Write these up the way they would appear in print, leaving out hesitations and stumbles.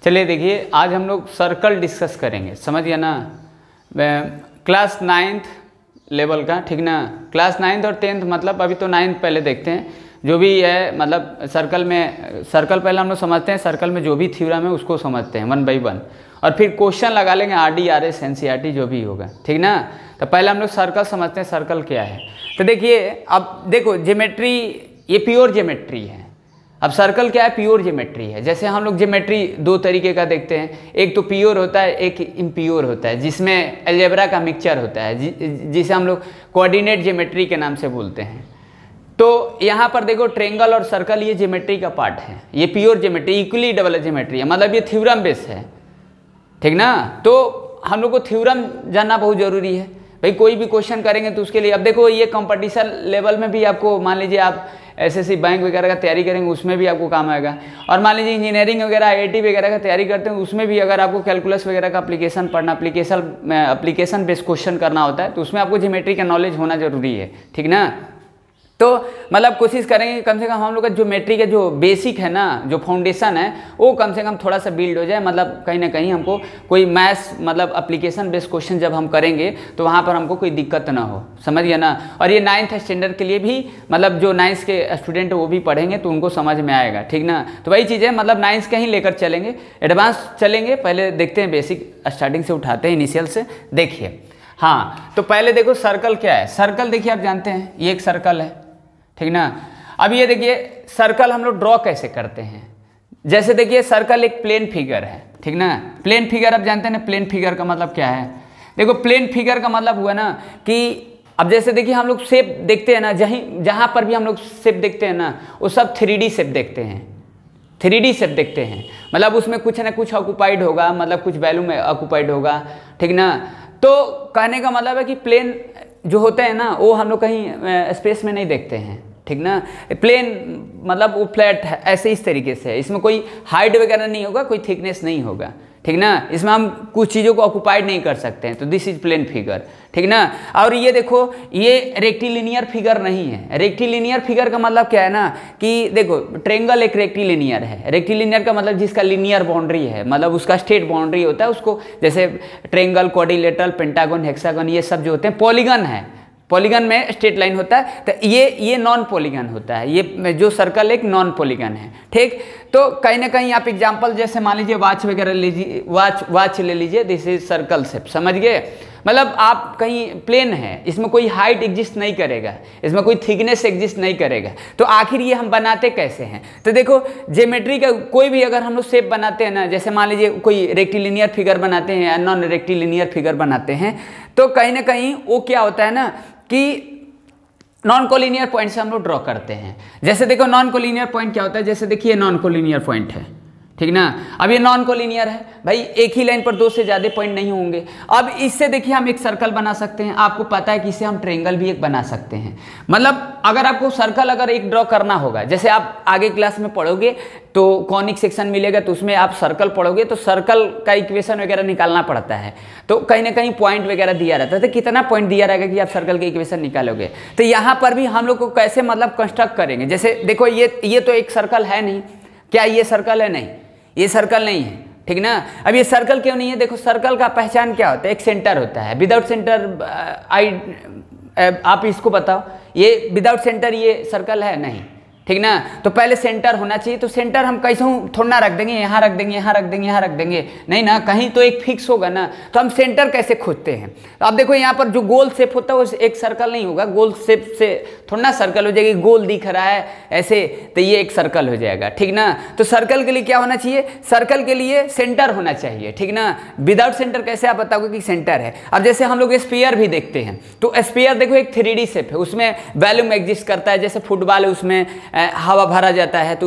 चलिए देखिए, आज हम लोग सर्कल डिस्कस करेंगे, समझ गया ना। क्लास 9th लेवल का, ठीक ना। क्लास 9th और 10th मतलब अभी तो 9th पहले देखते हैं। जो भी है मतलब सर्कल में, सर्कल पहले हम लोग समझते हैं, सर्कल में जो भी थ्योरम है उसको समझते हैं 1 by 1, और फिर क्वेश्चन लगा लेंगे RD RS NCERT जो भी होगा, ठीक ना। तो पहले हम लोग सर्कल समझते हैं, सर्कल क्या है। तो देखिए, अब देखो ज्योमेट्री, ये प्योर ज्योमेट्री है। अब सर्कल क्या है? प्योर ज्योमेट्री है। जैसे हम लोग ज्योमेट्री दो तरीके का देखते हैं, एक तो प्योर होता है, एक इम्प्योर होता है, जिसमें अलजेब्रा का मिक्सचर होता है, जिसे हम लोग कोऑर्डिनेट ज्योमेट्री के नाम से बोलते हैं। तो यहाँ पर देखो ट्रेंगल और सर्कल ये ज्योमेट्री का पार्ट है, ये pure geometry, equally double geometry है, मतलब ये थ्योरम बेस है, ठीक ना। तो हम लोग को थ्योरम जानना बहुत ज़रूरी है भाई। कोई भी क्वेश्चन करेंगे तो उसके लिए, अब देखो ये कंपटीशन लेवल में भी आपको, मान लीजिए आप SSC बैंक वगैरह का तैयारी करेंगे उसमें भी आपको काम आएगा, और मान लीजिए इंजीनियरिंग वगैरह IIT वगैरह का तैयारी करते हैं उसमें भी अगर आपको कैलकुलस वगैरह का एप्लीकेशन पढ़ना, एप्लीकेशन बेस्ड क्वेश्चन करना होता है, तो उसमें आपको ज्योमेट्री का नॉलेज होना जरूरी है, ठीक ना। तो मतलब कोशिश करेंगे कम से कम हम लोग का ज्योमेट्री का जो बेसिक है ना, जो फाउंडेशन है, वो कम से कम थोड़ा सा बिल्ड हो जाए। मतलब कहीं ना कहीं हमको कोई मैथ्स मतलब एप्लीकेशन बेस्ड क्वेश्चन जब हम करेंगे तो वहाँ पर हमको कोई दिक्कत ना हो, समझ गया ना। और ये 9th स्टैंडर्ड के लिए भी, मतलब जो 9th के स्टूडेंट वो भी पढ़ेंगे तो उनको समझ में आएगा, ठीक ना। तो वही चीज़ है, मतलब 9th का ही लेकर चलेंगे, एडवांस चलेंगे। पहले देखते हैं बेसिक, स्टार्टिंग से उठाते हैं, इनिशियल से। देखिए हाँ, तो पहले देखो सर्कल क्या है। सर्कल देखिए, आप जानते हैं ये एक सर्कल है, ठीक ना। अब ये देखिए सर्कल हम लोग ड्रॉ कैसे करते हैं। जैसे देखिए सर्कल एक प्लेन फिगर है, ठीक ना। प्लेन फिगर आप जानते हैं ना, प्लेन फिगर का मतलब क्या है। देखो प्लेन फिगर का मतलब हुआ ना कि अब जैसे देखिए हम लोग शेप देखते हैं ना, जहाँ पर भी हम लोग शेप देखते हैं ना, वो सब 3D शेप देखते हैं, 3D शेप देखते हैं। मतलब उसमें कुछ ना कुछ ऑक्यूपाइड होगा, मतलब कुछ वैल्यू में ऑक्यूपाइड होगा, ठीक ना। तो कहने का मतलब है कि प्लेन जो होते हैं ना, वो हम लोग कहीं स्पेस में नहीं देखते हैं, ठीक ना। प्लेन मतलब वो फ्लैट है, ऐसे इस तरीके से है, इसमें कोई हाइट वगैरह नहीं होगा, कोई थिकनेस नहीं होगा, ठीक ना। इसमें हम कुछ चीज़ों को ऑक्यूपाइड नहीं कर सकते हैं, तो दिस इज प्लेन फिगर, ठीक ना। और ये देखो, ये रेक्टिलिनियर फिगर नहीं है। रेक्टिलिनियर फिगर का मतलब क्या है ना कि देखो ट्रेंगल एक रेक्टिलिनियर है। रेक्टिलिनियर का मतलब जिसका लिनियर बाउंड्री है, मतलब उसका स्ट्रेट बाउंड्री होता है, उसको जैसे ट्रेंगल, क्वाड्रिलेटरल, पेंटागन, हेक्सागन, ये सब जो होते हैं पॉलीगन है। पॉलीगन में स्ट्रेट लाइन होता है, तो ये नॉन पॉलीगन होता है। ये जो सर्कल एक नॉन पॉलीगन है, ठीक। तो कहीं ना कहीं आप एग्जांपल जैसे मान लीजिए वॉच वगैरह लीजिए, वॉच ले लीजिए, दिस इज सर्कल शेप, समझ गए। मतलब आप कहीं प्लेन है, इसमें कोई हाइट एग्जिस्ट नहीं करेगा, इसमें कोई थिकनेस एग्जिस्ट नहीं करेगा, तो आखिर ये हम बनाते कैसे हैं। तो देखो ज्योमेट्री का कोई भी अगर हम लोग शेप बनाते हैं ना, जैसे मान लीजिए कोई रेक्टिलिनियर फिगर बनाते हैं या नॉन रेक्टिलिनियर फिगर बनाते हैं, तो कहीं ना कहीं वो क्या होता है ना कि नॉन कोलिनियर पॉइंट से हम लोग ड्रॉ करते हैं। जैसे देखो नॉन कोलिनियर पॉइंट क्या होता है, जैसे देखिए नॉन कोलिनियर पॉइंट है, ठीक ना। अब ये नॉन कोलिनियर है भाई, एक ही लाइन पर दो से ज़्यादा पॉइंट नहीं होंगे। अब इससे देखिए हम एक सर्कल बना सकते हैं, आपको पता है कि इससे हम ट्रायंगल भी एक बना सकते हैं। मतलब अगर आपको सर्कल अगर एक ड्रॉ करना होगा, जैसे आप आगे क्लास में पढ़ोगे तो कॉनिक सेक्शन मिलेगा, तो उसमें आप सर्कल पढ़ोगे तो सर्कल का इक्वेशन वगैरह निकालना पड़ता है, तो कहीं ना कहीं पॉइंट वगैरह दिया रहता है, तो कितना पॉइंट दिया रहेगा कि आप सर्कल के इक्वेशन निकालोगे। तो यहाँ पर भी हम लोग को कैसे मतलब कंस्ट्रक्ट करेंगे। जैसे देखो ये तो एक सर्कल है नहीं, क्या ये सर्कल है? नहीं, ये सर्कल नहीं है, ठीक ना। अब ये सर्कल क्यों नहीं है? देखो सर्कल का पहचान क्या होता है, एक सेंटर होता है। विदाउट सेंटर आप इसको बताओ, ये विदाउट सेंटर ये सर्कल है? नहीं, ठीक ना। तो पहले सेंटर होना चाहिए। तो सेंटर हम कैसे थोड़ा ना रख देंगे, यहाँ रख देंगे, यहाँ रख देंगे, यहाँ रख देंगे, नहीं ना, कहीं तो एक फिक्स होगा ना। तो हम सेंटर कैसे खोजते हैं? तो अब देखो यहाँ पर जो गोल शेप होता है वो एक सर्कल नहीं होगा, गोल शेप से थोड़ा ना सर्कल हो जाएगी। गोल दिख रहा है ऐसे, तो ये एक सर्कल हो जाएगा, ठीक ना। तो सर्कल के लिए क्या होना चाहिए? सर्कल के लिए सेंटर होना चाहिए, ठीक ना। विदाउट सेंटर कैसे आप बताओगे कि सेंटर है? अब जैसे हम लोग स्फीयर भी देखते हैं, तो स्फीयर देखो एक 3D शेप है, उसमें वॉल्यूम एग्जिस्ट करता है। जैसे फुटबॉल है, उसमें हवा भरा जाता है, तो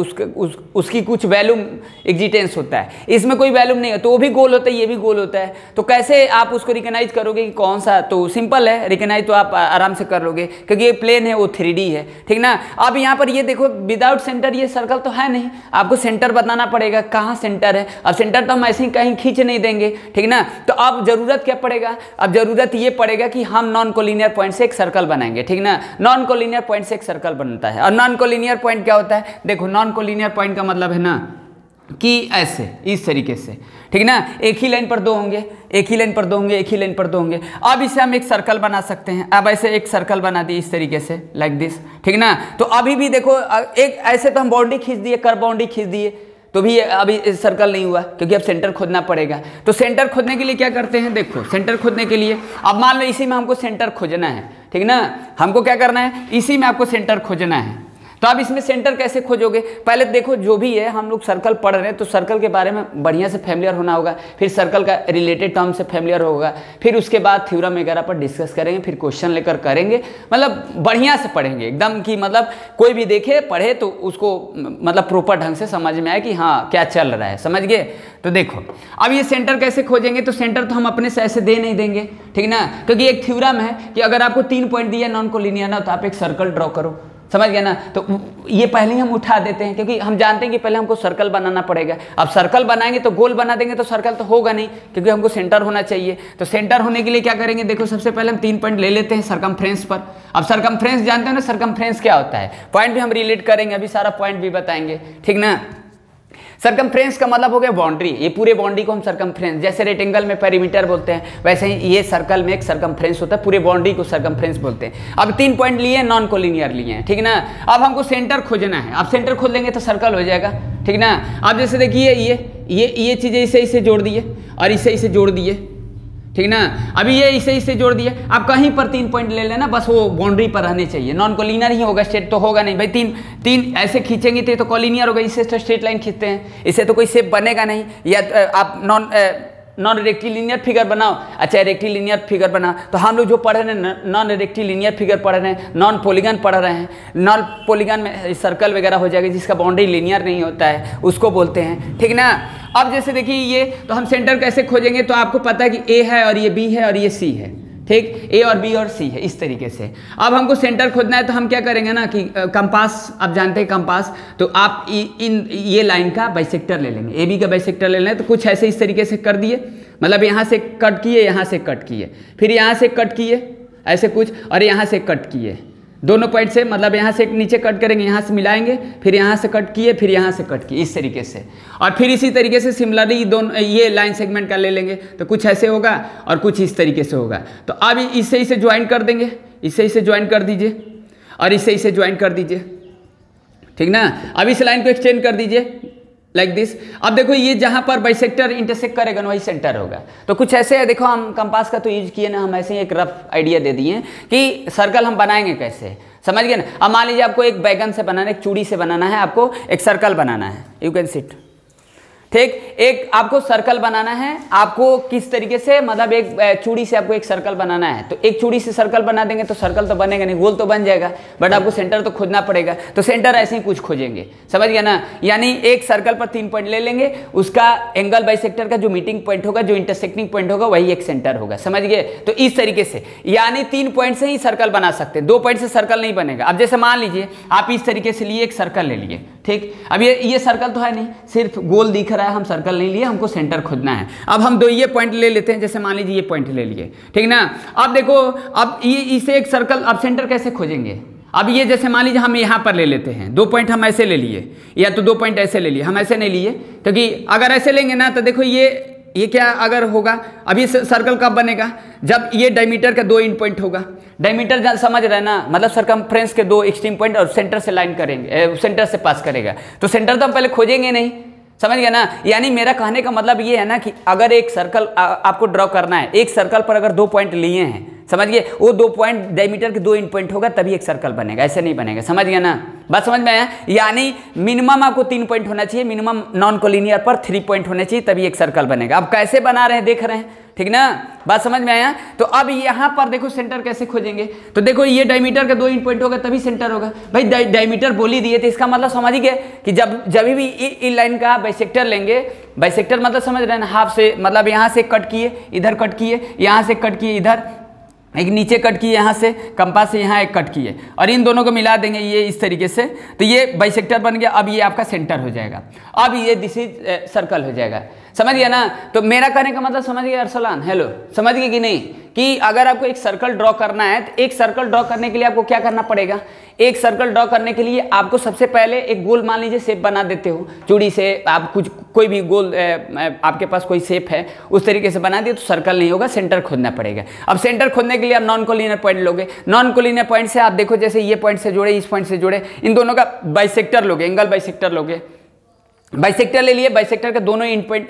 उसकी कुछ वैल्यूम एग्जिस्टेंस होता है। इसमें कोई वैल्यूम नहीं है, तो वो भी गोल होता है, ये भी गोल होता है। तो कैसे आप उसको रिकॉग्नाइज करोगे कि कौन सा? तो सिंपल है, रिकॉग्नाइज तो आप आराम से कर लोगे, क्योंकि ये प्लेन है, वो 3D है, ठीक ना। अब यहाँ पर ये देखो विदाउट सेंटर ये सर्कल तो है नहीं, आपको सेंटर बताना पड़ेगा, कहाँ सेंटर है। अब सेंटर तो हम ऐसे ही कहीं खींच नहीं देंगे, ठीक ना। तो अब जरूरत क्या पड़ेगा? अब जरूरत ये पड़ेगा कि हम नॉन कोलिनियर पॉइंट से एक सर्कल बनाएंगे, ठीक ना। नॉन कोलिनियर पॉइंट से एक सर्कल बनता है, और नॉन कोलिनियर पॉइंट क्या होता है? देखो नॉन कोलिनियर पॉइंट का मतलब है ना, कि ऐसे इस तरीके से, ठीक ना, एक ही लाइन पर दो होंगे, एक ही लाइन पर दो होंगे, एक ही लाइन पर दो होंगे। अब इसे हम एक सर्कल बना सकते हैं। अब ऐसे एक सर्कल बना दिए इस तरीके से, लाइक दिस, ठीक ना। तो अभी भी देखो एक ऐसे तो हम बाउंड्री खींच दिए, कर्व बाउंड्री खींच दिए, तो भी अभी सर्कल नहीं हुआ क्योंकि अब सेंटर खोदना पड़ेगा। तो सेंटर खोदने के लिए क्या करते हैं, देखो सेंटर खोदने के लिए अब मान लो इसी में हमको सेंटर खोजना है, ठीक ना, हमको क्या करना है, इसी में आपको सेंटर खोजना है। तो अब इसमें सेंटर कैसे खोजोगे, पहले देखो जो भी है हम लोग सर्कल पढ़ रहे हैं तो सर्कल के बारे में बढ़िया से फैमिलियर होना होगा, फिर सर्कल का रिलेटेड टर्म से फैमिलियर होगा, फिर उसके बाद थ्योरम वगैरह पर डिस्कस करेंगे, फिर क्वेश्चन लेकर करेंगे, मतलब बढ़िया से पढ़ेंगे एकदम कि मतलब कोई भी देखे पढ़े तो उसको मतलब प्रॉपर ढंग से समझ में आए कि हाँ क्या चल रहा है, समझ गए। तो देखो अब ये सेंटर कैसे खोजेंगे, तो सेंटर तो हम अपने से ऐसे दे नहीं देंगे, ठीक ना, क्योंकि एक थ्योरम है कि अगर आपको 3 पॉइंट दिया नॉन कोलिनियर ना तो आप एक सर्कल ड्रॉ करो, समझ गया ना। तो ये पहले ही हम उठा देते हैं क्योंकि हम जानते हैं कि पहले हमको सर्कल बनाना पड़ेगा। अब सर्कल बनाएंगे तो गोल बना देंगे तो सर्कल तो होगा नहीं क्योंकि हमको सेंटर होना चाहिए। तो सेंटर होने के लिए क्या करेंगे, देखो सबसे पहले हम 3 पॉइंट ले लेते हैं सरकमफ्रेंस पर। अब सरकमफ्रेंस जानते हो ना, सरकमफ्रेंस क्या होता है, पॉइंट भी हम रिलेट करेंगे, अभी सारा पॉइंट भी बताएंगे, ठीक ना। सरकमफ्रेंस का मतलब हो गया बाउंड्री, ये पूरे बाउंड्री को हम सरकमफ्रेंस, जैसे रेक्टेंगल में पेरीमीटर बोलते हैं वैसे ही ये सर्कल में एक सरकमफ्रेंस होता है, पूरे बाउंड्री को सरकमफ्रेंस बोलते हैं। अब 3 पॉइंट लिए, नॉन कोलिनियर लिए हैं, ठीक ना। अब हमको सेंटर खोजना है, अब सेंटर खोज लेंगे तो सर्कल हो जाएगा, ठीक ना। अब जैसे देखिए ये चीज़ें इसे जोड़ दिए और इसे जोड़ दिए, ठीक ना। अभी ये इसे जोड़ दिए, आप कहीं पर 3 पॉइंट ले लेना, बस वो बाउंड्री पर रहने चाहिए, नॉन कोलिनियर ही होगा, स्ट्रेट तो होगा नहीं भाई। तीन ऐसे खींचेंगे तो कोलिनियर होगा, इससे तो स्ट्रेट लाइन खींचते हैं, इससे तो कोई शेप बनेगा नहीं। या आप नॉन रेक्टिलिनियर फिगर बनाओ, अच्छा रेक्टिलिनियर फिगर बनाओ, तो हम लोग जो पढ़ रहे हैं नॉन रेक्टिलिनियर फिगर पढ़ रहे हैं, नॉन पॉलीगन पढ़ रहे हैं। नॉन पॉलीगन में सर्कल वगैरह हो जाएगा जिसका बाउंड्री लिनियर नहीं होता है, उसको बोलते हैं, ठीक ना। अब जैसे देखिए ये, तो हम सेंटर कैसे खोजेंगे, तो आपको पता है कि ए है और ये बी है और ये सी है, ठीक, ए और बी और सी है इस तरीके से। अब हमको सेंटर खोजना है तो हम क्या करेंगे ना कि कंपास, आप जानते हैं कंपास, तो आप इन ये लाइन का बाइसेक्टर ले लेंगे, ए बी का बाइसेक्टर ले लें। तो कुछ ऐसे इस तरीके से कर दिए, मतलब यहाँ से कट किए, यहाँ से कट किए, फिर यहाँ से कट किए ऐसे कुछ, और यहाँ से कट किए, दोनों पॉइंट से, मतलब यहाँ से नीचे कट करेंगे, यहाँ से मिलाएंगे, फिर यहाँ से कट किए, फिर यहाँ से कट किए, इस तरीके से। और फिर इसी तरीके से सिमिलरली दोनों ये लाइन सेगमेंट का ले लेंगे, तो कुछ ऐसे होगा और कुछ इस तरीके से होगा। तो अब इसे ज्वाइन कर देंगे, इसे ज्वाइन कर दीजिए और इसे ज्वाइन कर दीजिए, ठीक ना। अब इस लाइन को एक्सटेंड कर दीजिए लाइक दिस। अब देखो ये जहाँ पर बाइसेक्टर इंटरसेक्ट करेगा ना वही सेंटर होगा। तो कुछ ऐसे है, देखो हम कंपास का तो यूज किए ना, हम ऐसे ही एक रफ आइडिया दे दिए कि सर्कल हम बनाएंगे कैसे, समझ गए ना। अब मान लीजिए आपको एक बैगन से बनाना है, एक चूड़ी से बनाना है, आपको एक सर्कल बनाना है, यू कैन सिट, ठीक, एक आपको सर्कल बनाना है, आपको किस तरीके से, मतलब एक चूड़ी से आपको एक सर्कल बनाना है, तो एक चूड़ी से सर्कल बना देंगे तो सर्कल तो बनेगा नहीं, गोल तो बन जाएगा, बट आपको सेंटर तो खोजना पड़ेगा। तो सेंटर ऐसे ही कुछ खोजेंगे, समझ गया ना। यानी एक सर्कल पर 3 पॉइंट ले लेंगे, उसका एंगल बाइसेक्टर का जो मीटिंग पॉइंट होगा, जो इंटरसेक्टिंग पॉइंट होगा, वही एक सेंटर होगा, समझ गए। तो इस तरीके से यानी 3 पॉइंट से ही सर्कल बना सकते हैं, 2 पॉइंट से सर्कल नहीं बनेगा। अब जैसे मान लीजिए आप इस तरीके से लिए, एक सर्कल ले लिए, ठीक। अब ये सर्कल तो है नहीं, सिर्फ गोल दिख रहा है, हम सर्कल नहीं लिए, हमको सेंटर खोजना है। अब हम 2 ये पॉइंट ले लेते हैं, जैसे मान लीजिए ये पॉइंट ले लिए, ठीक ना। अब देखो अब ये इसे एक सर्कल, अब सेंटर कैसे खोजेंगे। अब ये जैसे मान लीजिए हम यहाँ पर ले लेते हैं, 2 पॉइंट हम ऐसे ले लिए, या तो 2 पॉइंट ऐसे ले लिए, हम ऐसे नहीं लिए क्योंकि अगर ऐसे लेंगे ना तो देखो ये क्या अगर होगा, अभी सर्कल कब बनेगा, जब ये डायमीटर का 2 एंड पॉइंट होगा। डायमीटर समझ रहे हैं ना, मतलब सरकमफ्रेंस के 2 एक्सट्रीम पॉइंट और सेंटर से लाइन करेंगे, सेंटर से पास करेगा, तो सेंटर तो हम पहले खोजेंगे नहीं, समझ गया ना। यानी मेरा कहने का मतलब ये है ना कि अगर एक सर्कल आपको ड्रॉ करना है, एक सर्कल पर अगर 2 पॉइंट लिए हैं, समझ गए, वो 2 पॉइंट डायमीटर के 2 एंड पॉइंट होगा तभी एक सर्कल बनेगा, ऐसे नहीं बनेगा, समझ गया ना। बात समझ में आया। यानी मिनिमम आपको 3 पॉइंट होना चाहिए, मिनिमम नॉन कोलिनियर पर 3 पॉइंट होने चाहिए, तभी एक सर्कल बनेगा। अब कैसे बना रहे हैं देख रहे हैं, ठीक ना, बात समझ में आया। तो अब यहाँ पर देखो सेंटर कैसे खोजेंगे, तो देखो ये डायमीटर का 2 एंड पॉइंट होगा तभी सेंटर होगा भाई। डायमीटर बोल ही दिए थे, इसका मतलब समझ गए कि जब भी इन लाइन का बाइसेक्टर लेंगे, बाइसेक्टर मतलब समझ रहे हैं, हाफ से, मतलब यहाँ से कट किए, इधर कट किए, यहाँ से कट किए, इधर एक नीचे कट किए, यहाँ से कंपास से यहाँ एक कट किए, और इन दोनों को मिला देंगे ये इस तरीके से, तो ये बाइसेक्टर बन गया। अब ये आपका सेंटर हो जाएगा, अब ये दिस इज सर्कल हो जाएगा, समझ गया ना। तो मेरा कहने का मतलब समझ गया अरसलान, हेलो, समझ गए कि नहीं, कि अगर आपको एक सर्कल ड्रॉ करना है तो एक सर्कल ड्रॉ करने के लिए आपको क्या करना पड़ेगा, एक सर्कल ड्रॉ करने के लिए आपको सबसे पहले एक गोल, मान लीजिए शेप बना देते हो चूड़ी से, आप कुछ कोई भी गोल आपके पास कोई शेप है उस तरीके से बना दिए तो सर्कल नहीं होगा, सेंटर खोदना पड़ेगा। अब सेंटर खोदने के लिए आप नॉन कोलिनियर पॉइंट लोगे, नॉन कोलिनियर पॉइंट से आप देखो जैसे ये पॉइंट से जुड़े, इस पॉइंट से जुड़े, इन दोनों का बाइसेक्टर लोगे, एंगल बाइसेक्टर लोगे, बाइसेक्टर ले लिए, बाइसेक्टर के दोनों इन पॉइंट,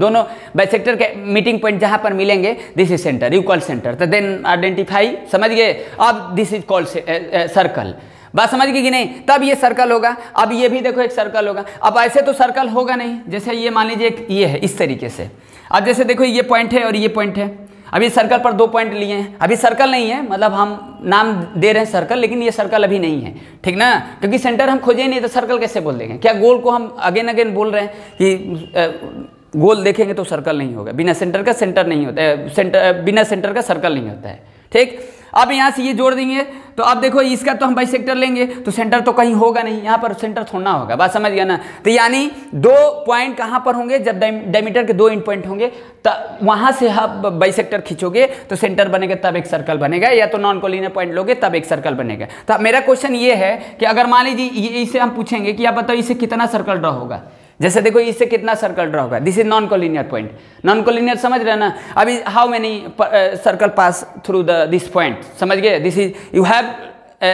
दोनों बाइसेक्टर के मीटिंग पॉइंट जहां पर मिलेंगे this is centre, you call centre, तो देन आइडेंटिफाई, समझ गए। अब दिस इज कॉल्ड सर्कल, बात समझ गई कि नहीं, तब ये सर्कल होगा। अब ये भी देखो एक सर्कल होगा। अब ऐसे तो सर्कल होगा नहीं, जैसे ये मान लीजिए एक ये है इस तरीके से, अब जैसे देखो ये पॉइंट है और ये पॉइंट है, अभी सर्कल पर 2 पॉइंट लिए हैं, अभी सर्कल नहीं है, मतलब हम नाम दे रहे हैं सर्कल, लेकिन ये सर्कल अभी नहीं है, ठीक ना, क्योंकि सेंटर हम खोजे नहीं तो सर्कल कैसे बोल देंगे। क्या गोल को हम अगेन अगेन बोल रहे हैं कि गोल देखेंगे तो सर्कल नहीं होगा, बिना सेंटर का सेंटर नहीं होता है, सेंटर बिना सेंटर का सर्कल नहीं होता है, ठीक। अब यहाँ से ये जोड़ देंगे तो अब देखो इसका तो हम बाइसेक्टर लेंगे तो सेंटर तो कहीं होगा नहीं, यहाँ पर सेंटर थोड़ा होगा, बात समझ गया ना। तो यानी 2 पॉइंट कहाँ पर होंगे, जब डायमीटर के 2 एंड पॉइंट होंगे तब वहाँ से आप बाइसेक्टर खींचोगे तो सेंटर बनेगा, तब एक सर्कल बनेगा, या तो नॉन कोलिनियर पॉइंट लोगे तब एक सर्कल बनेगा। तो मेरा क्वेश्चन ये है कि अगर मान लीजिए इसे हम पूछेंगे कि आप बताओ इसे कितना सर्कल ड्रॉ होगा, जैसे देखो इससे कितना सर्कल ड्रॉ होगा, this is non collinear point, non collinear समझ रहे ना। अभी how many circle pass through this point, समझ गए, this is you have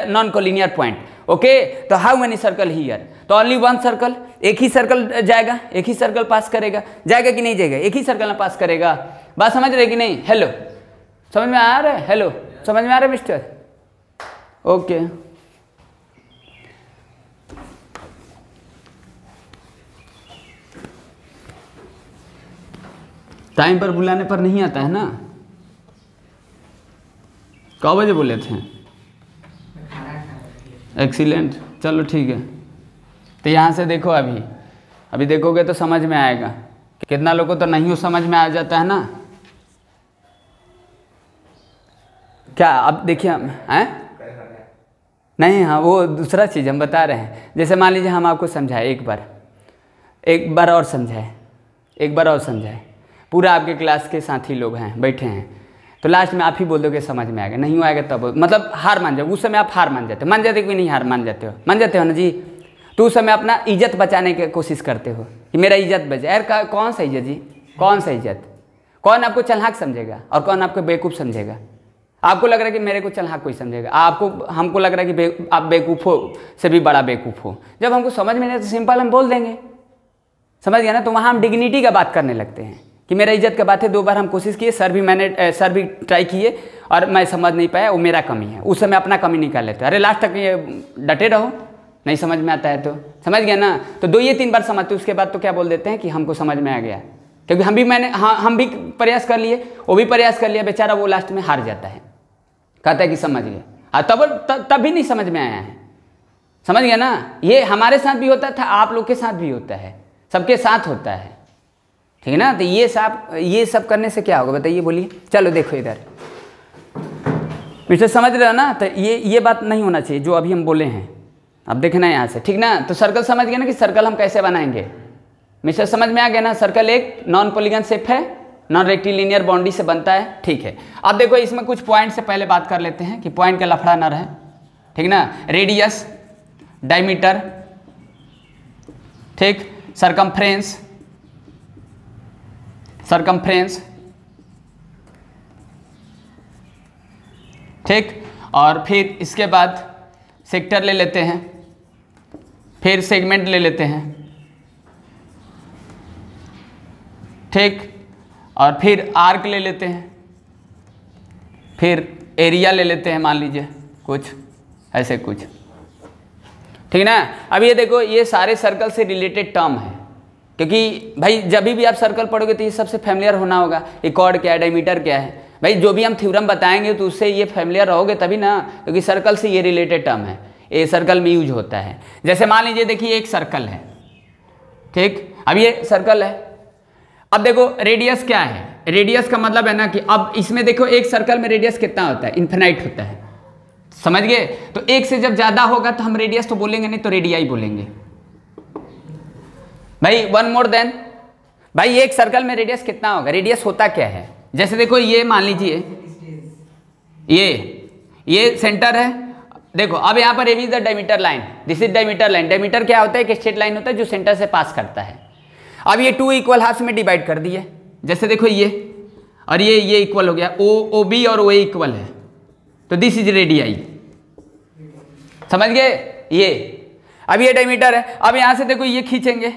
non collinear point, okay. तो हाउ मेनी सर्कल हियर, तो ओनली 1 सर्कल, एक ही सर्कल जाएगा, एक ही सर्कल पास करेगा, जाएगा कि नहीं जाएगा, एक ही सर्कल में पास करेगा, बात समझ रहे कि नहीं। हेलो, समझ में आ रहा है, हेलो समझ में आ रहा है मिस्टर, ओके। टाइम पर बुलाने पर नहीं आता है ना, कब बजे बोले थे, एक्सीलेंट, चलो ठीक है। तो यहाँ से देखो अभी देखोगे तो समझ में आएगा, कितना लोगों को तो नहीं समझ में आ जाता है ना। क्या अब देखिए हम हैं, नहीं हाँ वो दूसरा चीज़ हम बता रहे हैं। जैसे मान लीजिए हम आपको समझाए एक बार और समझाए, पूरा आपके क्लास के साथी लोग हैं बैठे हैं, तो लास्ट में आप ही बोल दोगे समझ में आएगा, नहीं आएगा तब मतलब हार मान जाओ। उस समय आप हार मान जाते हो कि नहीं, हार मान जाते हो ना जी। तो उस समय अपना इज्जत बचाने की कोशिश करते हो कि मेरा इज्जत बचे। यार कौन सा इज्जत जी, कौन सा इज्जत, कौन आपको चलहाक समझेगा और कौन आपको बेवकूफ़ समझेगा। आपको लग रहा है कि मेरे को चलहाक कोई समझेगा, हमको लग रहा है कि आप बेवकूफ़ हो से भी बड़ा बेवकूफ़ हो। जब हमको समझ में नहीं तो सिंपल हम बोल देंगे, समझ गया ना। तो वहाँ हम डिग्निटी का बात करने लगते हैं कि मेरा इज्जत का बात है, 2 बार हम कोशिश किए, सर भी ट्राई किए और मैं समझ नहीं पाया, वो मेरा कमी है। उस समय अपना कमी निकाल लेते हो, अरे लास्ट तक ये डटे रहो, नहीं समझ में आता है तो, समझ गया ना। तो 2 या 3 बार समझते, उसके बाद तो क्या बोल देते हैं कि हमको समझ में आ गया, क्योंकि हम भी प्रयास कर लिए, वो भी प्रयास कर लिया, बेचारा वो लास्ट में हार जाता है, कहता है कि समझ गया, तब भी नहीं समझ में आया है, समझ गया ना। ये हमारे साथ भी होता था, आप लोग के साथ भी होता है, सबके साथ होता है, ठीक है ना। तो ये सब करने से क्या होगा बताइए, बोलिए। चलो देखो इधर मिस्टर, समझ रहे हो ना। तो ये बात नहीं होना चाहिए जो अभी हम बोले हैं, अब देखना यहाँ से, ठीक ना। तो सर्कल समझ गए ना कि सर्कल हम कैसे बनाएंगे, मिस्टर समझ में आ गया ना। सर्कल एक नॉन पॉलीगन शेप है, नॉन रेक्टिलिनियर बाउंड्री से बनता है, ठीक है। अब देखो इसमें कुछ पॉइंट से पहले बात कर लेते हैं कि पॉइंट का लफड़ा ना रहे, ठीक ना। रेडियस, डायमीटर, ठीक, सरकमफ्रेंस, ठीक, और फिर इसके बाद सेक्टर ले लेते हैं, फिर सेगमेंट ले लेते हैं, ठीक, और फिर आर्क ले लेते हैं, फिर एरिया ले लेते हैं, मान लीजिए कुछ ऐसे कुछ, ठीक ना। अब ये देखो ये सारे सर्कल से रिलेटेड टर्म है, क्योंकि भाई जब भी आप सर्कल पढ़ोगे तो ये सबसे फैमिलियर होना होगा, ये कॉर्ड क्या है, डायमीटर क्या है। भाई जो भी हम थ्योरम बताएंगे तो उससे ये फैमिलियर रहोगे तभी ना, क्योंकि सर्कल से ये रिलेटेड टर्म है, ये सर्कल में यूज होता है। जैसे मान लीजिए देखिए एक सर्कल है, ठीक, अब ये सर्कल है। अब देखो रेडियस क्या है, रेडियस का मतलब है ना कि अब इसमें देखो एक सर्कल में रेडियस कितना होता है, इन्फिनाइट होता है, समझ गए। तो 1 से जब ज़्यादा होगा तो हम रेडियस तो बोलेंगे नहीं, तो रेडियाई बोलेंगे। भाई 1 मोर देन, भाई एक सर्कल में रेडियस कितना होगा, रेडियस होता क्या है। जैसे देखो ये मान लीजिए ये सेंटर है। देखो अब यहाँ पर A is the diameter line, this is diameter line. Diameter क्या होता है? एक स्ट्रेट लाइन होता है जो सेंटर से पास करता है। अब ये 2 इक्वल हाफ में डिवाइड कर दिए, जैसे देखो ये और ये इक्वल हो गया, ओ बी और ओ ए इक्वल है, तो दिस इज रेडियाई। समझ गए? ये अब ये डायमीटर है। अब यहाँ से देखो ये खींचेंगे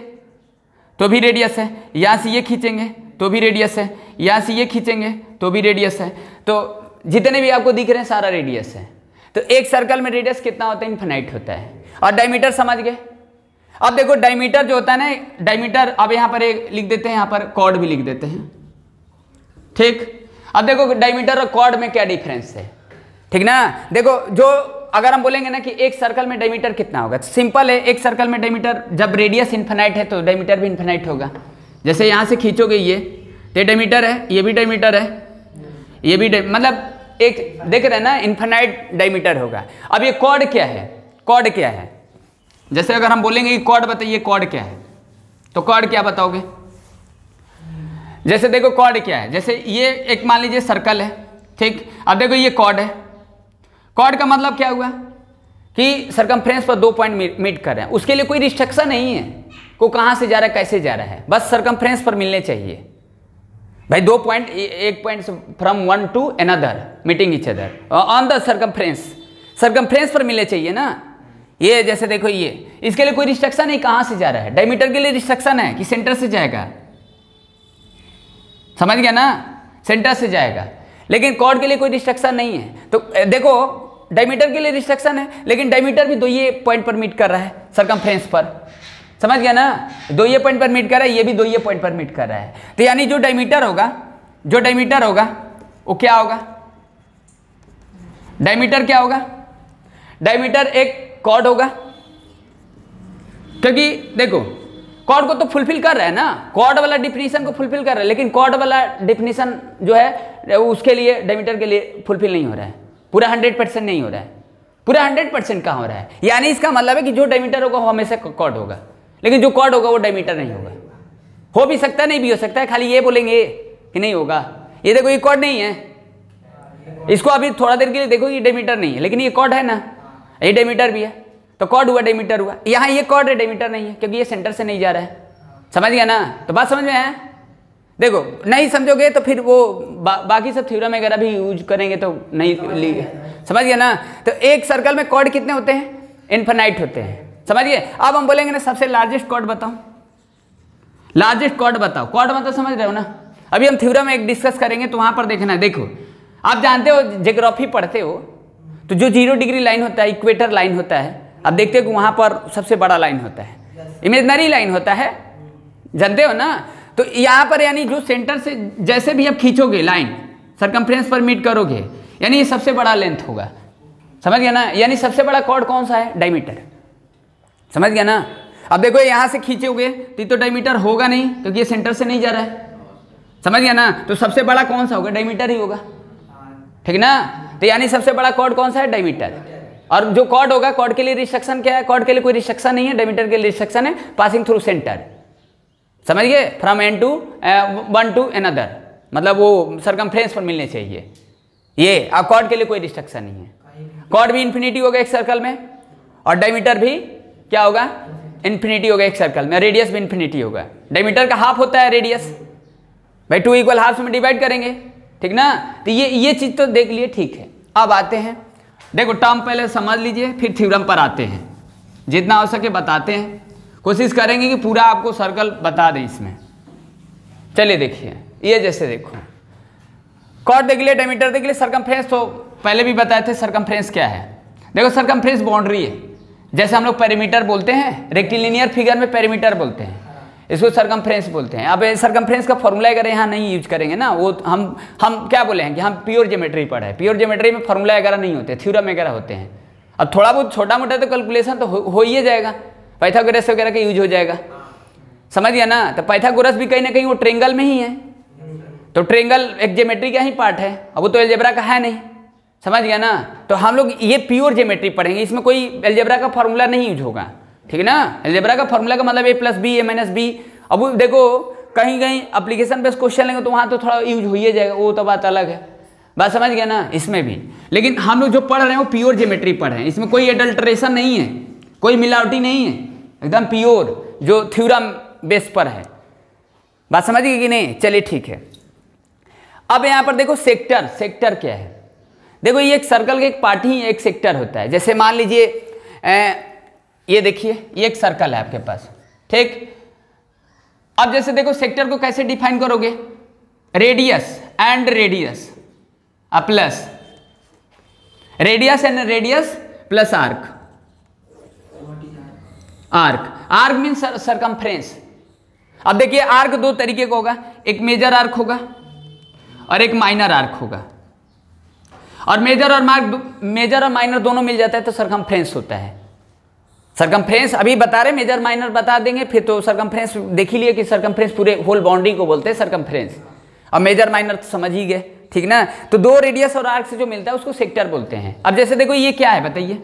तो भी रेडियस है, यहाँ से ये खींचेंगे तो भी रेडियस है, यहाँ से ये खींचेंगे तो भी रेडियस है। तो जितने भी आपको दिख रहे हैं सारा रेडियस है। तो एक सर्कल में रेडियस कितना होता है? इनफिनाइट होता है। और डायमीटर समझ गए? अब देखो डायमीटर जो होता है ना, डायमीटर अब यहाँ पर एक लिख देते हैं, यहाँ पर कॉर्ड भी लिख देते हैं, ठीक। अब देखो डायमीटर और कॉर्ड में क्या डिफरेंस है, ठीक ना। देखो जो अगर हम बोलेंगे ना कि एक सर्कल में डायमीटर कितना होगा, तो सिंपल है, एक सर्कल में डायमीटर जब रेडियस इनफिनाइट है तो डायमीटर भी इनफिनाइट होगा। जैसे यहाँ से खींचोगे ये डायमीटर है, ये भी डायमीटर है, ये भी मतलब एक देख रहे हैं ना, इनफिनाइट डायमीटर होगा। अब ये कॉर्ड क्या है? कॉर्ड क्या है? जैसे अगर हम बोलेंगे कि कॉर्ड बताइए कॉर्ड क्या है, तो कॉर्ड क्या बताओगे? जैसे देखो कॉर्ड क्या है, जैसे ये एक मान लीजिए सर्कल है, ठीक। अब देखो ये कॉर्ड है। कॉर्ड का मतलब क्या हुआ कि सरकमफ्रेंस पर 2 पॉइंट मीट कर रहे हैं, उसके लिए कोई रिस्ट्रिक्शन नहीं है को कहाँ से जा रहा है कैसे जा रहा है, बस सरकमफ्रेंस पर मिलने चाहिए भाई। 2 पॉइंट, एक point from one to another meeting each other on the circumference पर मिलने चाहिए ना। ये जैसे देखो ये, इसके लिए कोई रिस्ट्रिक्शन नहीं कहाँ से जा रहा है। डायमीटर के लिए रिस्ट्रिक्शन है कि सेंटर से जाएगा, समझ गया ना, सेंटर से जाएगा। लेकिन कॉर्ड के लिए कोई रिस्ट्रिक्शन नहीं है। तो देखो डायमीटर के लिए रिस्ट्रिक्शन है, लेकिन डायमीटर भी 2 ये पॉइंट पर मीट कर रहा है सरकमफ्रेंस पर, समझ गया ना। 2 ये पॉइंट पर मीट कर रहा है, ये भी 2 ये पॉइंट पर मीट कर रहा है। तो यानी जो डायमीटर होगा वो क्या होगा? डायमीटर क्या होगा? डायमीटर एक कॉर्ड होगा, क्योंकि देखो कॉर्ड को तो फुलफिल कर रहा है ना, कॉर्ड वाला डिफिनीशन को फुलफिल कर रहा है, लेकिन कॉर्ड वाला डिफिनीशन जो है उसके लिए डायमीटर के लिए फुलफिल नहीं हो रहा है, पूरा 100% नहीं हो रहा है। पूरा 100% कहाँ हो रहा है? यानी इसका मतलब है कि जो डायमीटर होगा वो हमेशा कॉर्ड होगा, लेकिन जो कॉर्ड होगा वो डायमीटर नहीं होगा। हो भी सकता है, नहीं भी हो सकता है, खाली ये बोलेंगे कि नहीं होगा। ये देखो ये कॉर्ड नहीं है, इसको अभी थोड़ा देर के लिए देखो ये डायमीटर नहीं है, लेकिन ये कॉर्ड है ना, ये डायमीटर भी है, तो कॉर्ड हुआ डायमीटर हुआ। यहाँ ये कॉर्ड है, डायमीटर नहीं है, क्योंकि ये सेंटर से नहीं जा रहा है, समझ गया ना। तो बात समझ में आया? देखो नहीं समझोगे तो फिर वो बाकी सब थ्योरम वगैरह भी यूज करेंगे तो नहीं समझ गया ना। तो एक सर्कल में कॉर्ड कितने होते हैं? इनफिनाइट होते हैं, समझ गए। अब हम बोलेंगे ना सबसे लार्जेस्ट कॉर्ड बताओ, लार्जेस्ट कॉर्ड बताओ। कॉर्ड मतलब समझ रहे हो ना। अभी हम थ्योरम एक डिस्कस करेंगे तो वहां पर देखना है। देखो आप जानते हो ज्योग्राफी पढ़ते हो तो जो 0 डिग्री लाइन होता है, इक्वेटर लाइन होता है, आप देखते हो कि वहां पर सबसे बड़ा लाइन होता है, इमेजिनरी लाइन होता है, जानते हो ना। तो यहाँ पर यानी जो सेंटर से जैसे भी आप खींचोगे लाइन, सरकमफ्रेंस पर मीट करोगे, यानी ये सबसे बड़ा लेंथ होगा, समझ गया ना। यानी सबसे बड़ा कॉर्ड कौन सा है? डायमीटर, समझ गया ना। अब देखो यहाँ से खींचोगे तो डायमीटर होगा नहीं, क्योंकि ये सेंटर से नहीं जा रहा है, समझ गया ना। तो सबसे बड़ा कौन सा होगा? डायमीटर ही होगा, ठीक ना। तो यानी सबसे बड़ा कॉर्ड कौन सा है? डायमीटर। और जो कॉर्ड होगा, कॉर्ड के लिए रिस्ट्रिक्शन क्या है? कॉर्ड के लिए कोई रिस्ट्रिक्शन नहीं है, डायमीटर के लिए रिस्ट्रिक्शन है, पासिंग थ्रू सेंटर, समझ गए, from an to one to another, मतलब वो सरकमफ्रेंस पर मिलने चाहिए ये। अब कॉर्ड के लिए कोई रिस्ट्रिक्शन नहीं है। कॉर्ड भी इन्फिनिटी होगा एक सर्कल में, और डायमीटर भी क्या होगा? इन्फिनिटी होगा एक सर्कल में, रेडियस भी इन्फिनिटी होगा। डायमीटर का हाफ होता है रेडियस, भाई 2 इक्वल हाफ में डिवाइड करेंगे, ठीक ना। तो ये चीज तो देख लिए, ठीक है। अब आते हैं, देखो टर्म पहले समझ लीजिए, फिर थ्योरम पर आते हैं, जितना हो सके बताते हैं, कोशिश करेंगे कि पूरा आपको सर्कल बता दें इसमें। चलिए देखिए, ये जैसे देखो कॉर्ड देख लिया, डायमीटर देख लिया, सरकमफ्रेंस तो पहले भी बताए थे सरकमफ्रेंस क्या है। देखो सरकमफ्रेंस बाउंड्री है, जैसे हम लोग पेरीमीटर बोलते हैं, रेक्टिलिनियर फिगर में पेरीमीटर बोलते हैं, इसको सरकमफ्रेंस बोलते हैं। अब सरकमफ्रेंस का फॉर्मूला अगर यहाँ नहीं यूज करेंगे ना, वो हम क्या बोले हैं कि हम प्योर ज्योमेट्री पढ़े हैं, प्योर ज्योमेट्री में फॉर्मूला वगैरह नहीं होते, थ्योरम वगैरह होते हैं। अब थोड़ा बहुत छोटा मोटा तो कैलकुलेशन तो हो ही जाएगा, पाइथागोरस वगैरह का यूज हो जाएगा, समझ गया ना। तो पाइथागोरस भी कहीं ना कहीं वो ट्रेंगल में ही है, तो ट्रेंगल एक ज्योमेट्री का ही पार्ट है, अब वो तो अलजेब्रा का है नहीं, समझ गया ना। तो हम लोग ये प्योर ज्योमेट्री पढ़ेंगे, इसमें कोई अलजेब्रा का फॉर्मूला नहीं यूज होगा, ठीक है ना। अलजेब्रा का फॉर्मूला का मतलब a+b a-b। अब देखो कहीं कहीं एप्लीकेशन बेस्ड क्वेश्चन लेंगे तो वहाँ तो थोड़ा यूज हो ही जाएगा, वो तो बात अलग है। बात समझ गया ना, इसमें भी। लेकिन हम लोग जो पढ़ रहे हैं वो प्योर ज्योमेट्री पढ़ रहे हैं, इसमें कोई एडल्ट्रेशन नहीं है, कोई मिलावटी नहीं है, एकदम प्योर जो थ्योरम बेस पर है। बात समझ गई कि नहीं? चलिए ठीक है। अब यहाँ पर देखो सेक्टर, सेक्टर क्या है? देखो ये एक सर्कल का एक पार्ट ही एक सेक्टर होता है। जैसे मान लीजिए ये देखिए, ये एक सर्कल है आपके पास, ठीक। अब जैसे देखो सेक्टर को कैसे डिफाइन करोगे? Radius and radius plus radius and radius plus arc. Arc, arc means circumference. अब देखिए आर्क दो तरीके का होगा, एक मेजर आर्क होगा और एक माइनर आर्क होगा। और मेजर और माइनर दोनों मिल जाता है तो सरकमफ्रेंस होता है। सरकमफ्रेंस अभी बता रहे, मेजर माइनर बता देंगे फिर। तो सरकमफ्रेंस देख ही लिए कि सरकमफ्रेंस पूरे होल बाउंड्री को बोलते हैं सरकमफ्रेंस। अब मेजर माइनर तो समझ ही गए, ठीक ना। तो दो रेडियस और आर्क से जो मिलता है उसको सेक्टर बोलते हैं। अब जैसे देखो ये क्या है बताइए?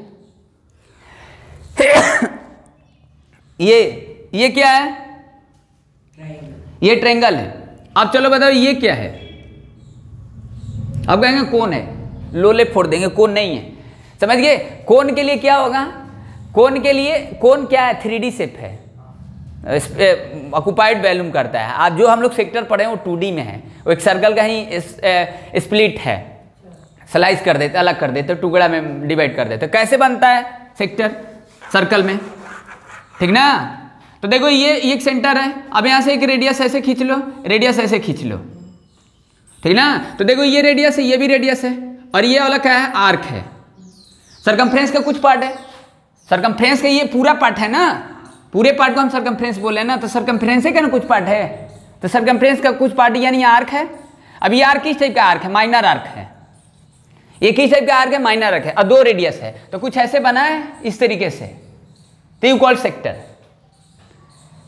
ये क्या है? ये ट्रायंगल है। अब चलो बताओ ये क्या है? अब कहेंगे कोन है, लोले फोड़ देंगे, कोन नहीं है। समझ गए? कोन के लिए क्या होगा? कोन के लिए, कोन क्या है? 3D शेप है, ऑक्युपाइड वॉल्यूम करता है। आज जो हम लोग सेक्टर पढ़े हैं वो 2D में है, वो एक सर्कल का ही स्प्लिट है, स्लाइस कर देते, अलग कर देते, टुकड़ा में डिवाइड कर देते। कैसे बनता है सेक्टर? सर्कल में, ठीक ना। तो देखो ये एक सेंटर है। अब यहाँ से एक रेडियस ऐसे खींच लो, रेडियस ऐसे खींच लो, ठीक ना। तो देखो ये रेडियस है, ये भी रेडियस है, और ये वाला क्या है? आर्क है। सरकमफ्रेंस का कुछ पार्ट है, सरकमफ्रेंस का ये पूरा पार्ट है ना, पूरे पार्ट को हम सरकमफ्रेंस बोले ना। तो सरकमफ्रेंस का ना कुछ पार्ट है, तो सरकमफ्रेंस का कुछ पार्ट यानी आर्क है। अब ये आर्क किस टाइप का आर्क है? माइनर आर्क है। ये किस टाइप का आर्क है? माइनर आर्क है, और दो रेडियस है। तो कुछ ऐसे बना है इस तरीके से, तो यू कॉल्ड सेक्टर।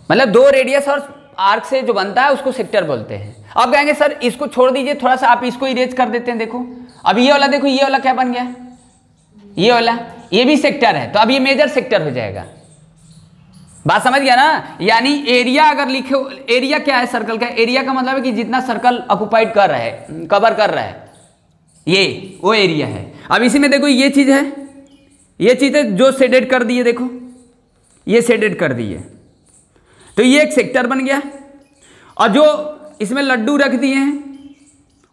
मतलब दो रेडियस और आर्क से जो बनता है उसको सेक्टर बोलते हैं। अब कहेंगे सर इसको छोड़ दीजिए, थोड़ा सा आप इसको इरेज कर देते हैं। देखो अब ये वाला, देखो ये वाला क्या बन गया? ये वाला, ये भी सेक्टर है। तो अब ये मेजर सेक्टर हो जाएगा। बात समझ गया ना? यानी एरिया अगर लिखे, एरिया क्या है सर्कल का? एरिया का मतलब है कि जितना सर्कल ऑक्युपाइड कर रहा है, कवर कर रहा है, ये वो एरिया है। अब इसी में देखो ये चीज है, ये चीज है जो शेडेड कर दी है, देखो ये शेडेड कर दी है, तो ये एक सेक्टर बन गया। और जो इसमें लड्डू रख दिए हैं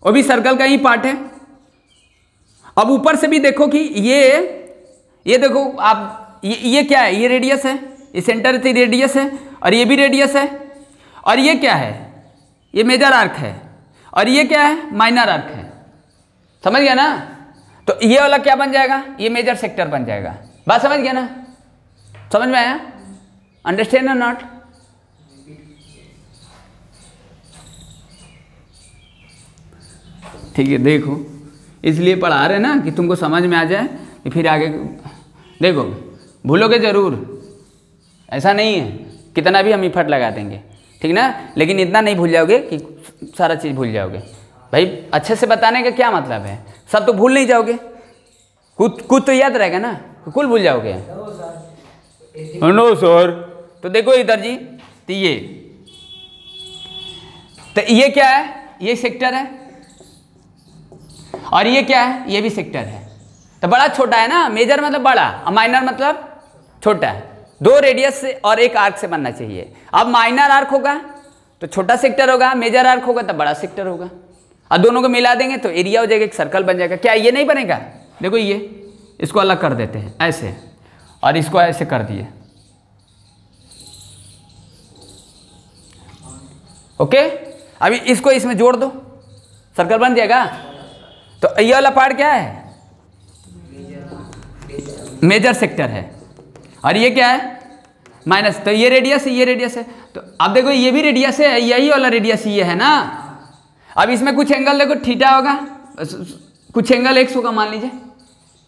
वो भी सर्कल का ही पार्ट है। अब ऊपर से भी देखो कि ये देखो आप, ये क्या है? ये रेडियस है, ये सेंटर से रेडियस है, और ये भी रेडियस है। और ये क्या है? ये मेजर आर्क है, और ये क्या है? माइनर आर्क है। समझ गया ना? तो ये वाला क्या बन जाएगा? ये मेजर सेक्टर बन जाएगा। बात समझ गया ना? समझ में आया? अंडरस्टैंड और नॉट? ठीक है, देखो इसलिए पढ़ा रहे ना कि तुमको समझ में आ जाए कि फिर आगे देखो भूलोगे जरूर, ऐसा नहीं है, कितना भी हम इफर्ट लगा देंगे, ठीक ना। लेकिन इतना नहीं भूल जाओगे कि सारा चीज़ भूल जाओगे। भाई अच्छे से बताने का क्या मतलब है? सब तो भूल नहीं जाओगे, कुछ तो याद रहेगा ना, कुल भूल जाओगे। No sir. तो देखो इधर जी, तो ये क्या है? ये सेक्टर है, और ये क्या है? ये भी सेक्टर है। तो बड़ा छोटा है ना, मेजर मतलब बड़ा और माइनर मतलब छोटा है। दो रेडियस से और एक आर्क से बनना चाहिए। अब माइनर आर्क होगा तो छोटा सेक्टर होगा, मेजर आर्क होगा तो बड़ा सेक्टर होगा, और दोनों को मिला देंगे तो एरिया हो जाएगा, एक सर्कल बन जाएगा। क्या ये नहीं बनेगा? देखो ये, इसको अलग कर देते हैं ऐसे, और इसको ऐसे कर दिए, ओके। अभी इसको इसमें जोड़ दो, सर्कल बन जाएगा। तो ये वाला पार्ट क्या है? मेजर सेक्टर है, और ये क्या है? माइनस। तो ये रेडियस है, ये रेडियस है। तो अब देखो ये भी रेडियस है, यही वाला रेडियस ये है ना। अब इसमें कुछ एंगल देखो थीटा होगा, कुछ एंगल एक्स होगा, मान लीजिए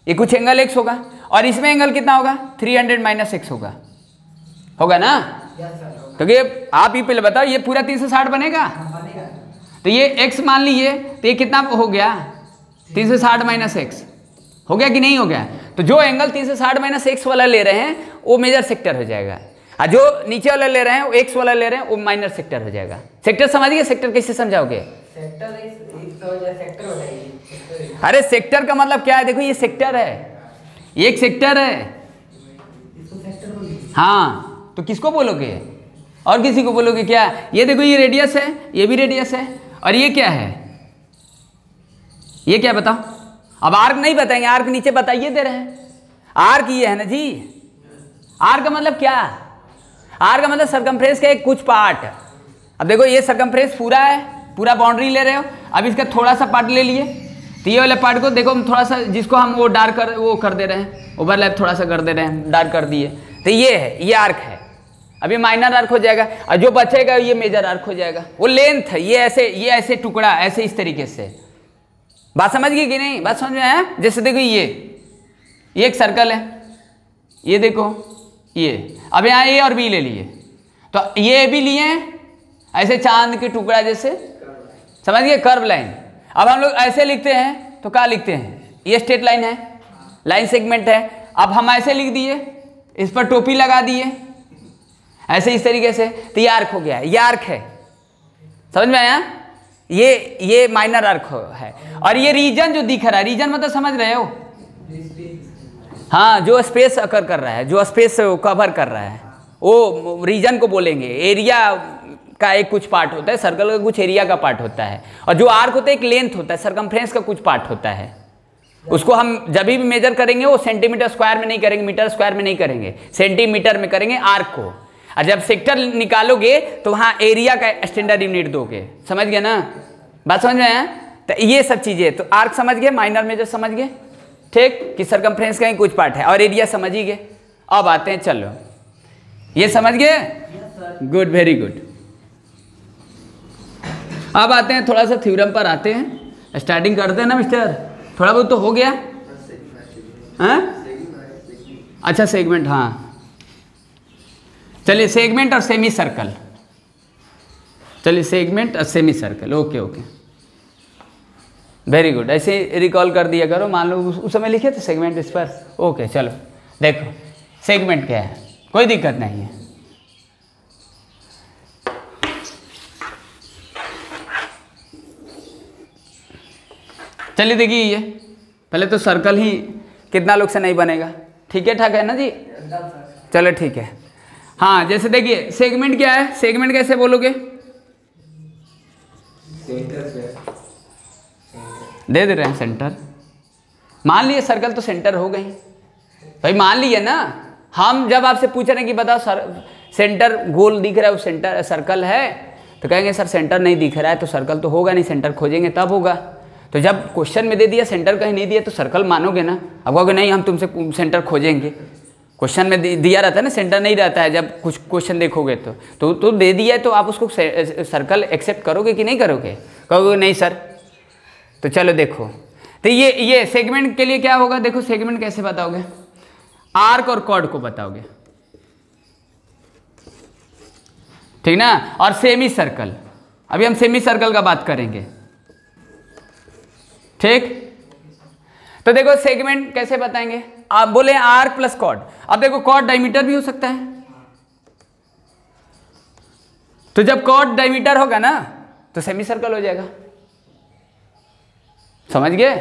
ये कुछ एंगल एक्स होगा, और इसमें एंगल कितना होगा? 300 माइनस एक्स होगा ना। तो ये आप ही पहले बताओ, ये पूरा 360 बनेगा? तो ये एक्स मान लीजिए, तो ये कितना हो गया? 360 माइनस एक्स हो गया कि नहीं हो गया? तो जो एंगल 360 माइनस एक्स वाला ले रहे हैं वो मेजर सेक्टर हो जाएगा, और जो नीचे वाला ले रहे हैं वो एक्स वाला ले रहे हैं वो माइनर सेक्टर हो जाएगा। सेक्टर समझिए, सेक्टर कैसे समझाओगे? अरे सेक्टर का मतलब क्या है, देखो ये सेक्टर है, ये एक सेक्टर है। हाँ तो किसको बोलोगे, और किसी को बोलोगे क्या? ये देखो ये रेडियस है, ये भी रेडियस है, और ये क्या है, ये क्या बताओ? अब आर्क नहीं बताएंगे, आर्क नीचे बताइए दे रहे हैं। आर्क ये है ना जी, आर्क का मतलब क्या? आर्क का मतलब सरकमफ्रेंस का एक कुछ पार्ट। अब देखो ये सरकमफ्रेंस पूरा है, पूरा बाउंड्री ले रहे हो, अब इसका थोड़ा सा पार्ट ले लिए, तो ये वाले पार्ट को देखो हम थोड़ा सा, जिसको हम वो डार्क कर वो कर दे रहे हैं, ओवरलैप थोड़ा सा कर दे रहे हैं, डार्क कर दिए, तो ये है, ये आर्क है। अब ये माइनर आर्क हो जाएगा, और जो बचेगा ये मेजर आर्क हो जाएगा। वो लेंथ है, ये ऐसे टुकड़ा, ऐसे इस तरीके से। बात समझ गई कि नहीं? बात समझ में आया? जैसे देखो ये एक सर्कल है, ये देखो ये, अब यहाँ ए और बी ले लिए, तो ये भी लिए हैं ऐसे चांद के टुकड़ा जैसे, समझ गए, कर्व लाइन। अब हम लोग ऐसे लिखते हैं तो क्या लिखते हैं, ये स्ट्रेट लाइन है, लाइन सेगमेंट है। अब हम ऐसे लिख दिए, इस पर टोपी लगा दिए ऐसे इस तरीके से, तो ये आर्क हो गया, ये आर्क है। समझ में आया? ये माइनर आर्क है। और ये रीजन जो दिख रहा है, रीजन मतलब समझ रहे हो? हाँ, जो स्पेस अकर कर रहा है, जो स्पेस कवर कर रहा है, वो रीजन को बोलेंगे। एरिया का एक कुछ पार्ट होता है, सर्कल का कुछ एरिया का पार्ट होता है, और जो आर्क होता है एक लेंथ होता है, सरकमफ्रेंस का कुछ पार्ट होता है। उसको हम जब भी मेजर करेंगे वो सेंटीमीटर स्क्वायर में नहीं करेंगे, मीटर स्क्वायर में नहीं करेंगे, सेंटीमीटर में करेंगे आर्क को। और जब सेक्टर निकालोगे तो वहाँ एरिया का स्टैंडर्ड यूनिट दोगे। समझ गए ना? बात समझ में आया? तो ये सब चीज़ें, तो आर्क समझ गए, माइनर मेजर समझ गए, ठीक, कि सरकमफ्रेंस का ही कुछ पार्ट है, और एरिया समझ ही गए। अब आते हैं, चलो ये समझ गए, गुड, वेरी गुड। अब आते हैं थोड़ा सा थ्योरम पर आते हैं, स्टार्टिंग करते हैं ना मिस्टर, थोड़ा बहुत तो हो गया। हाँ अच्छा, सेगमेंट, हाँ चलिए, सेगमेंट और सेमी सर्कल, चलिए सेगमेंट और semi circle, okay okay, very good. ऐसे रिकॉल कर दिया करो, मान लो उस समय लिखे थे सेगमेंट इस पर, ओके। चलो देखो सेगमेंट क्या है, कोई दिक्कत नहीं है। चलिए देखिए, ये पहले तो सर्कल ही कितना लोग से नहीं बनेगा, ठीक है, ठाक है ना जी? चलो ठीक है। हाँ जैसे देखिए सेगमेंट क्या है, सेगमेंट कैसे बोलोगे? दे रहे हैं सेंटर, मान लिए सर्कल तो सेंटर हो गई भाई, मान लिए ना। हम जब आपसे पूछ रहे हैं कि बताओ सर सेंटर गोल दिख रहा है, वो सेंटर सर्कल है, तो कहेंगे सर सेंटर नहीं दिख रहा है तो सर्कल तो होगा नहीं, सेंटर खोजेंगे तब होगा। तो जब क्वेश्चन में दे दिया सेंटर कहीं नहीं दिया तो सर्कल मानोगे ना? अब कहोगे नहीं हम तुमसे सेंटर खोजेंगे, क्वेश्चन में दिया रहता है ना, सेंटर नहीं रहता है। जब कुछ क्वेश्चन देखोगे तो दे दिया है, तो आप उसको सर्कल एक्सेप्ट करोगे कि नहीं करोगे? कहोगे नहीं सर। तो चलो देखो, तो ये सेगमेंट के लिए क्या होगा, देखो सेगमेंट कैसे बताओगे? आर्क और कॉर्ड को बताओगे, ठीक ना? और सेमी सर्कल, अभी हम सेमी सर्कल का बात करेंगे, ठीक। तो देखो सेगमेंट कैसे बताएंगे, आप बोले आर्क प्लस कॉर्ड। अब देखो कॉर्ड डायमीटर भी हो सकता है, तो जब कॉर्ड डायमीटर होगा ना तो सेमी सर्कल हो जाएगा। समझ गए?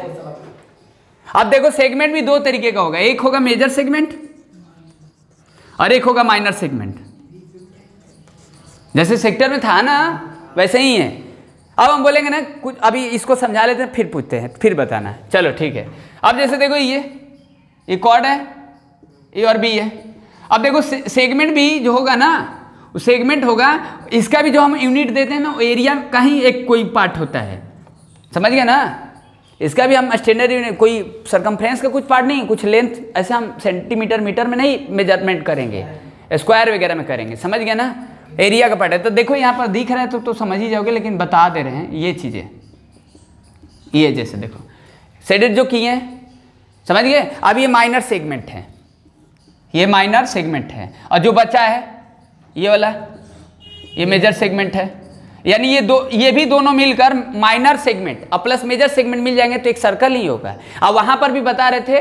अब देखो सेगमेंट भी दो तरीके का होगा, एक होगा मेजर सेगमेंट और एक होगा माइनर सेगमेंट। जैसे सेक्टर में था ना वैसे ही है। अब हम बोलेंगे ना कुछ, अभी इसको समझा लेते हैं फिर पूछते हैं, फिर बताना है। चलो ठीक है। अब जैसे देखो ये कॉर्ड है, ए और बी है। अब देखो सेगमेंट भी जो होगा ना, सेगमेंट होगा, इसका भी जो हम यूनिट देते हैं ना, एरिया का ही एक कोई पार्ट होता है। समझ गए ना? इसका भी हम स्टैंडर्ड यूनिट, कोई सरकमफ्रेंस का कुछ पार्ट नहीं, कुछ लेंथ, ऐसे हम सेंटीमीटर मीटर में नहीं मेजरमेंट करेंगे, स्क्वायर वगैरह में करेंगे। समझ गए ना? एरिया का पार्ट है। तो देखो यहाँ पर दिख रहा है तो समझ ही जाओगे, लेकिन बता दे रहे हैं ये चीज़ें। ये जैसे देखो शेडेड जो किए हैं, समझ गए? अब ये माइनर सेगमेंट है, ये माइनर सेगमेंट है, और जो बचा है ये वाला, ये मेजर सेगमेंट है। यानी ये भी दोनों मिलकर माइनर सेगमेंट और प्लस मेजर सेगमेंट मिल जाएंगे तो एक सर्कल ही होगा। अब वहाँ पर भी बता रहे थे,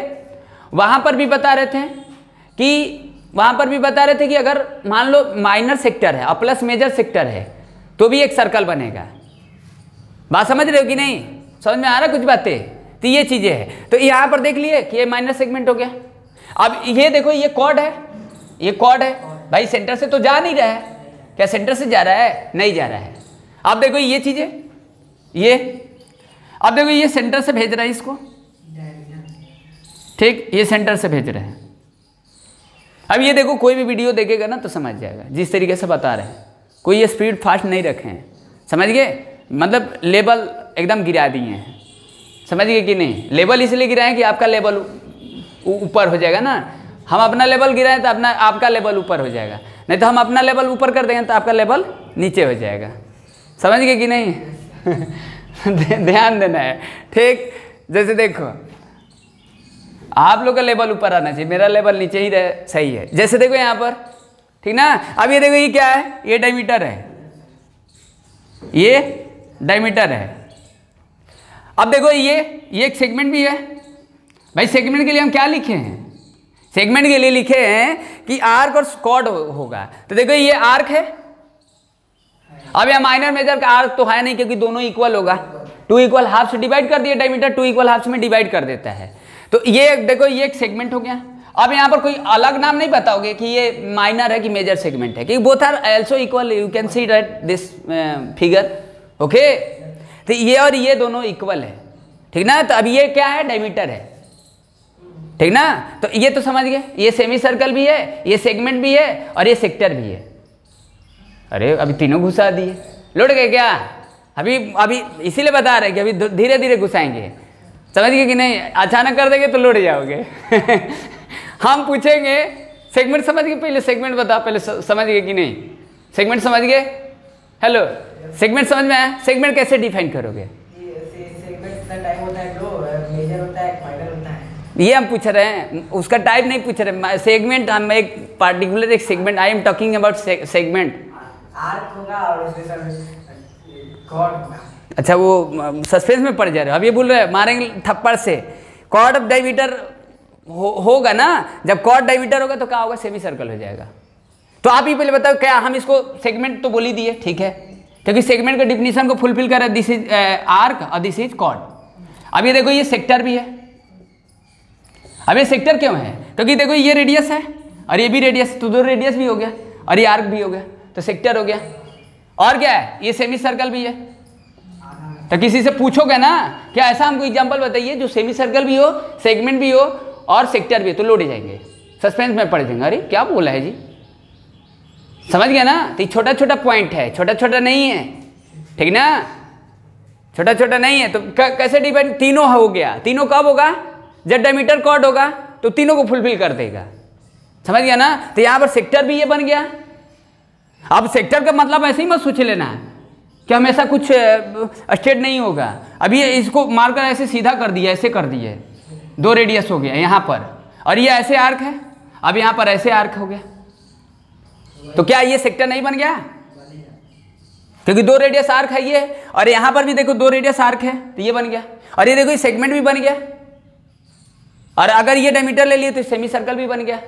कि अगर मान लो माइनर सेक्टर है और प्लस मेजर सेक्टर है तो भी एक सर्कल बनेगा। बात समझ रहे हो कि नहीं? समझ में आ रहा कुछ बातें? तो ये चीज़ें हैं। तो यहाँ पर देख लिए कि ये माइनर सेगमेंट हो गया। अब ये देखो ये कॉर्ड है, ये कॉर्ड है भाई, सेंटर से तो जा नहीं रहा है, क्या सेंटर से जा रहा है? नहीं जा रहा है। अब देखो ये चीज़ें, ये अब देखो ये सेंटर से भेज रहा है इसको, ठीक, ये सेंटर से भेज रहे हैं। अब ये देखो कोई भी वीडियो देखेगा ना तो समझ जाएगा जिस तरीके से बता रहे हैं, कोई ये स्पीड फास्ट नहीं रखे हैं, समझ गए? मतलब लेवल एकदम गिरा दिए हैं, समझ गए कि नहीं? लेवल इसलिए गिराएं कि आपका लेवल ऊपर हो जाएगा ना। हम अपना लेवल गिराएं तो अपना आपका लेवल ऊपर हो जाएगा, नहीं तो हम अपना लेवल ऊपर कर देंगे तो आपका लेवल नीचे हो जाएगा, समझ गए कि नहीं? ध्यान देना है, ठीक। जैसे देखो आप लोग का लेवल ऊपर आना चाहिए, मेरा लेवल नीचे ही रहे, सही है। जैसे देखो यहाँ पर, ठीक ना। अब ये देखो ये क्या है? ये डायमीटर है, ये डायमीटर है। अब देखो ये एक सेगमेंट भी है भाई। सेगमेंट के लिए हम क्या लिखे हैं? सेगमेंट के लिए लिखे हैं कि आर्क और कॉर्ड होगा। तो देखो ये आर्क है। अब यह माइनर मेजर का आर्क तो है नहीं क्योंकि दोनों इक्वल होगा, 2 इक्वल हाफ से डिवाइड कर दिया, डायमीटर 2 इक्वल हाफ में डिवाइड कर देता है। तो ये देखो ये एक सेगमेंट हो गया। अब यहाँ पर कोई अलग नाम नहीं बताओगे कि ये माइनर है कि मेजर सेगमेंट है, क्योंकि both are also equal, you can see that this figure, okay. तो ये और ये दोनों इक्वल है, ठीक ना। तो अब ये क्या है? डायमीटर है, ठीक ना। तो ये तो समझ गए, ये सेमी सर्कल भी है, ये सेगमेंट भी है और ये सेक्टर भी है। अरे अभी तीनों घुसा दिए, लौट गए क्या? अभी इसीलिए बता रहे कि अभी धीरे धीरे घुसाएंगे, समझ गए कि नहीं? अचानक कर देंगे तो लौट जाओगे। हम पूछेंगे सेगमेंट समझ गए, पहले सेगमेंट बता, पहले समझ गए कि नहीं? सेगमेंट समझ गए? हेलो, सेगमेंट समझ में आया? सेगमेंट कैसे डिफाइन करोगे? ये हम पूछ रहे हैं, उसका टाइप नहीं पूछ रहे। सेगमेंट हम एक पार्टिकुलर एक segment, I am talking about segment. Arc होगा और कॉर्ड होगा। अच्छा वो सस्पेंस में पड़ जा रहे हो। अब ये बोल रहे हैं मारेंगे थप्पड़ से, कॉर्ड ऑफ डायमीटर होगा ना। जब कॉर्ड डायमीटर होगा तो क्या होगा? सेमी सर्कल हो जाएगा। तो आप ही पहले बताओ, क्या हम इसको सेगमेंट तो बोल ही दिए, ठीक है, क्योंकि सेगमेंट का डिफिनीशन को फुलफिल कर रहा है। दिस इज आर्क और दिस इज कॉर्ड। अब ये देखो ये सेक्टर भी है। अब ये सेक्टर क्यों है? क्योंकि देखो ये रेडियस है और ये भी रेडियस, तो दो रेडियस भी हो गया और ये आर्क भी हो गया, तो सेक्टर हो गया। और क्या है? ये सेमी सर्कल भी है। तो किसी से पूछोगे ना क्या ऐसा हमको एग्जांपल बताइए जो सेमी सर्कल भी हो, सेगमेंट भी हो और सेक्टर भी हो, तो लौट जाएंगे, सस्पेंस में पड़ जाएंगे। अरे क्या बोला है जी, समझ गया ना? तो छोटा छोटा पॉइंट है, छोटा छोटा नहीं है, ठीक ना, छोटा छोटा नहीं है। तो कैसे डिवाइड? तीनों हो गया। तीनों कब होगा? जब डायमीटर कॉर्ड होगा तो तीनों को फुलफिल कर देगा, समझ गया ना? तो यहाँ पर सेक्टर भी ये बन गया। अब सेक्टर का मतलब ऐसे ही मत सोच लेना कि हमेशा कुछ स्ट्रेट नहीं होगा। अभी इसको मारकर ऐसे सीधा कर दिया, ऐसे कर दिए, दो रेडियस हो गया यहाँ पर, और ये ऐसे आर्क है, अब यहाँ पर ऐसे आर्क हो गया, तो क्या ये सेक्टर नहीं बन गया? क्योंकि दो रेडियस आर्क है ये, और यहाँ पर भी देखो दो रेडियस आर्क है, तो ये बन गया। और ये देखो ये सेगमेंट भी बन गया, और अगर ये डायमीटर ले लिए तो सेमी सर्कल भी बन गया।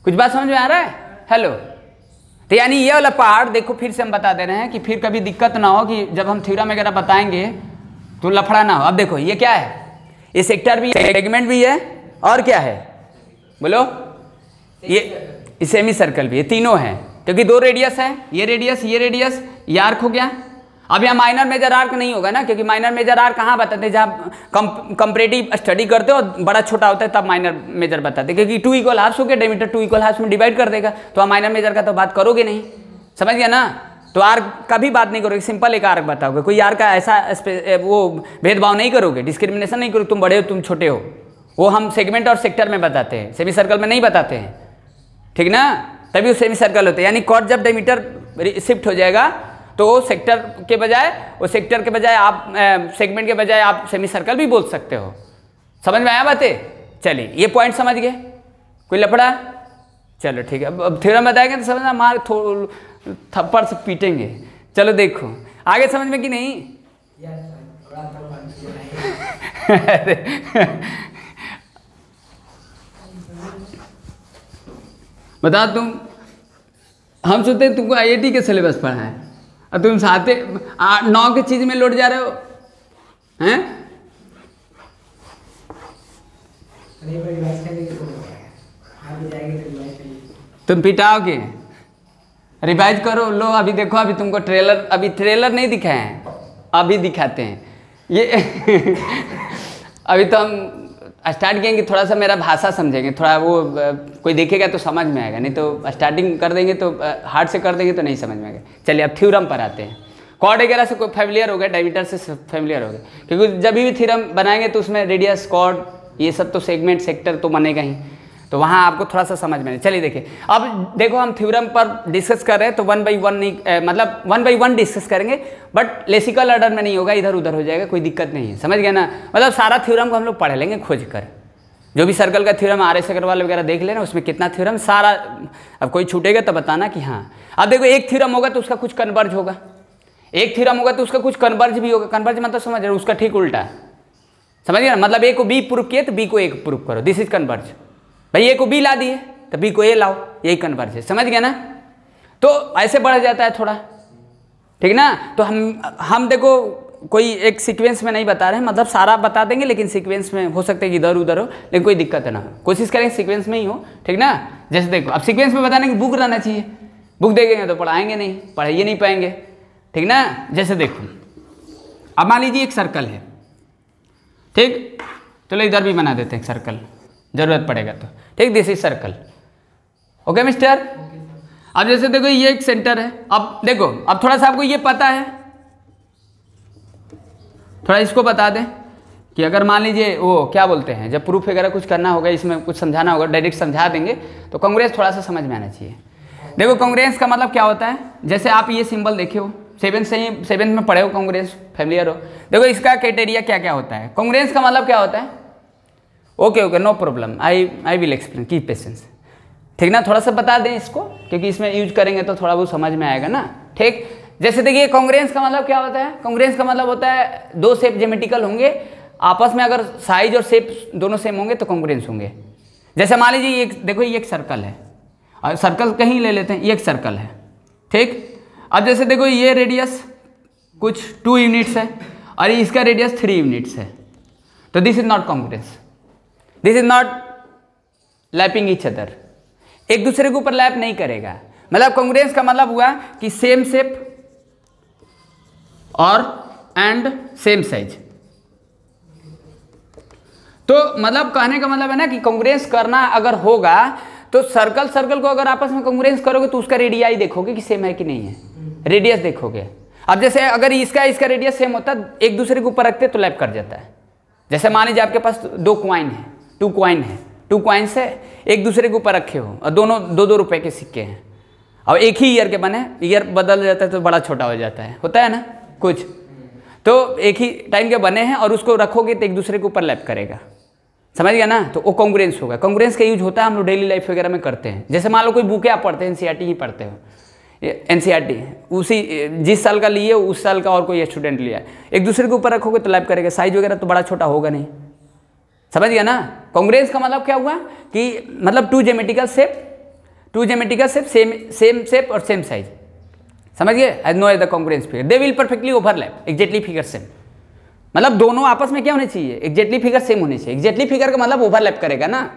कुछ बात समझ में आ रहा है? हेलो, तो यानी ये वाला पार्ट देखो, फिर से हम बता दे रहे हैं कि फिर कभी दिक्कत ना हो कि जब हम थ्योरम वगैरह बताएंगे तो लफड़ा ना हो। अब देखो ये क्या है? ये सेक्टर भी है, सेगमेंट भी है, और क्या है बोलो? ये सेमी सर्कल भी है, तीनों है, क्योंकि दो रेडियस है, ये रेडियस ये आर्क हो गया। अब यहाँ माइनर मेजर आर्क नहीं होगा ना, क्योंकि माइनर मेजर आर्क कहाँ बताते हैं? जब कंपैरेटिव स्टडी करते हो और बड़ा छोटा होता है तब माइनर मेजर बताते हैं, क्योंकि 2 इक्वल हाफ हो गया, डायमीटर 2 इक्वल हाफ में डिवाइड कर देगा, तो आप माइनर मेजर का तो बात करोगे नहीं, समझ गया ना? तो आर्क का भी बात नहीं करोगे, सिंपल एक आर्क बताओगे, कोई आर्क का ऐसा वो भेदभाव नहीं करोगे, डिस्क्रिमिनेशन नहीं करोगे, तुम बड़े हो तुम छोटे हो, वो हम सेगमेंट और सेक्टर में बताते हैं, सेमी सर्कल में नहीं बताते हैं, ठीक ना? तभी वो सेमी सर्कल होते हैं। यानी कॉर्ड जब डायमीटर शिफ्ट हो जाएगा तो सेक्टर के बजाय आप सेगमेंट के बजाय आप सेमी सर्कल भी बोल सकते हो। समझ में आया बातें? चलिए ये पॉइंट समझ गए, कोई लफड़ा? चलो ठीक है, अब थ्योरम बताएंगे तो समझना, मार थप्पड़ से पीटेंगे। चलो देखो आगे समझ में कि नहीं? बताओ तुम, हम सोचते तुमको IIT के सिलेबस पढ़ा है और तुम साथे 9 की चीज में लौट जा रहे हो हैं? तुम पिटाओगे, रिवाइज करो। लो अभी देखो, अभी तुमको ट्रेलर, अभी ट्रेलर नहीं दिखाए हैं, अभी दिखाते हैं ये अभी तो हम स्टार्ट किएंगे, थोड़ा सा मेरा भाषा समझेंगे, थोड़ा वो कोई देखेगा तो समझ में आएगा, नहीं तो स्टार्टिंग कर देंगे तो हार्ड से कर देंगे तो नहीं समझ में आएगा। चलिए अब थ्योरम पर आते हैं। कॉर्ड वगैरह से कोई फैमिलियर हो गया, डायमीटर से फैमिलियर हो गया, क्योंकि जब भी थ्योरम बनाएंगे तो उसमें रेडियस, कॉर्ड, ये सब तो सेगमेंट, सेक्टर तो बनेगा ही, तो वहाँ आपको थोड़ा सा समझ में आए। चलिए देखिए, अब देखो हम थ्योरम पर डिस्कस कर रहे हैं तो 1 by 1 नहीं, मतलब 1 by 1 डिस्कस करेंगे, बट लेसिकल ऑर्डर में नहीं होगा, इधर उधर हो जाएगा, कोई दिक्कत नहीं है, समझ गया ना। मतलब सारा थ्योरम को हम लोग पढ़ लेंगे खोज कर, जो भी सर्कल का थ्योरम RS अग्रवाल वगैरह देख लेना, उसमें कितना थ्योरम सारा, अब कोई छूटेगा तो बताना कि हाँ। अब देखो एक थ्योरम होगा तो उसका कुछ कन्वर्ज होगा, एक थ्योरम होगा तो उसका कुछ कन्वर्ज भी होगा। कन्वर्ज मतलब समझ रहे हो, उसका ठीक उल्टा, समझ गया ना। मतलब A को B प्रूफ किए तो B को A प्रूफ करो, दिस इज कन्वर्ज। भाई A को B ला दिए तो B को A लाओ, यही कन्वर्ज है, समझ गया ना। तो ऐसे बढ़ जाता है थोड़ा, ठीक ना। तो हम देखो कोई एक सीक्वेंस में नहीं बता रहे हैं, मतलब सारा बता देंगे, लेकिन सीक्वेंस में हो सकता है कि इधर उधर हो, लेकिन कोई दिक्कत ना हो, कोशिश करेंगे सीक्वेंस में ही हो, ठीक ना। जैसे देखो अब सीक्वेंस में बताने की बुक रहना चाहिए, बुक देखेंगे तो पढ़ाएंगे नहीं, पढ़ाइए नहीं पाएंगे, ठीक ना। जैसे देखो अब मान लीजिए एक सर्कल है, ठीक, चलो इधर भी बना देते हैं एक सर्कल, जरूरत पड़ेगा तो, ठीक। This is circle, okay mister. अब जैसे देखो ये एक सेंटर है, अब देखो अब थोड़ा सा आपको ये पता है, थोड़ा इसको बता दें कि अगर मान लीजिए वो क्या बोलते हैं, जब प्रूफ वगैरह कुछ करना होगा, इसमें कुछ समझाना होगा, डायरेक्ट समझा देंगे तो कांग्रेस थोड़ा सा समझ में आना चाहिए। देखो कांग्रेस का मतलब क्या होता है, जैसे आप ये सिंबल देखे हो, 7th में पढ़े हो, कांग्रेस फैमिलियर हो। देखो इसका क्राइटेरिया क्या क्या होता है, कांग्रेस का मतलब क्या होता है। Okay no problem, I will explain, keep patience, ठीक ना। थोड़ा सा बता दें इसको, क्योंकि इसमें यूज करेंगे तो थोड़ा बहुत समझ में आएगा ना, ठीक। जैसे देखिए कांग्रेस का मतलब क्या होता है, कांग्रेस का मतलब होता है दो शेप ज्योमेट्रिकल होंगे, आपस में अगर साइज और शेप दोनों सेम होंगे तो कांग्रेंस होंगे। जैसे मान लीजिए एक देखो ये एक सर्कल है, और सर्कल कहीं ले लेते हैं, ये एक सर्कल है, ठीक। अब जैसे देखो ये रेडियस कुछ 2 यूनिट्स है और इसका रेडियस 3 यूनिट्स है, तो this is not congruence, this is not lapping each other, एक दूसरे के ऊपर लैप नहीं करेगा। मतलब कांग्रेंस का मतलब हुआ कि सेम शेप और एंड सेम साइज। तो मतलब कहने का मतलब है ना कि कांग्रेंस करना अगर होगा तो सर्कल को अगर आपस में कांग्रेंस करोगे तो उसका रेडियाई देखोगे कि सेम है कि नहीं है, रेडियस देखोगे। अब जैसे अगर इसका रेडियस सेम होता एक दूसरे के ऊपर रखते तो लैप कर जाता है। जैसे मान लीजिए आपके पास 2 कॉइन है, 2 कॉइन है, 2 कॉइन्स है, एक दूसरे के ऊपर रखे हो और दोनों 2-2 रुपए के सिक्के हैं, और एक ही ईयर के बने, ईयर बदल जाता है तो बड़ा छोटा हो जाता है, होता है ना कुछ, तो एक ही टाइम के बने हैं और उसको रखोगे तो एक दूसरे के ऊपर लैप करेगा, समझ गया ना। तो वो कांग्रेंस होगा। कांग्रेंस का यूज होता है हम लोग डेली लाइफ वगैरह में करते हैं। जैसे मान लो कोई बुकें आप पढ़ते हैं, NCERT ही पढ़ते हो, NCERT उसी जिस साल का लिए उस साल का और कोई स्टूडेंट लिया, एक दूसरे के ऊपर रखोगे तो लैप करेगा, साइज वगैरह तो बड़ा छोटा होगा नहीं, समझ गया ना। कांग्रेंस का मतलब क्या हुआ कि मतलब 2 ज्योमेट्रिकल शेप सेम शेप और सेम साइज, समझ गए। As know as the congruence figure, they will perfectly overlap, exactly figure same, मतलब दोनों आपस में क्या होने चाहिए, एग्जैक्टली फिगर सेम होने चाहिए। एग्जैक्टली फिगर का मतलब ओवरलैप करेगा ना।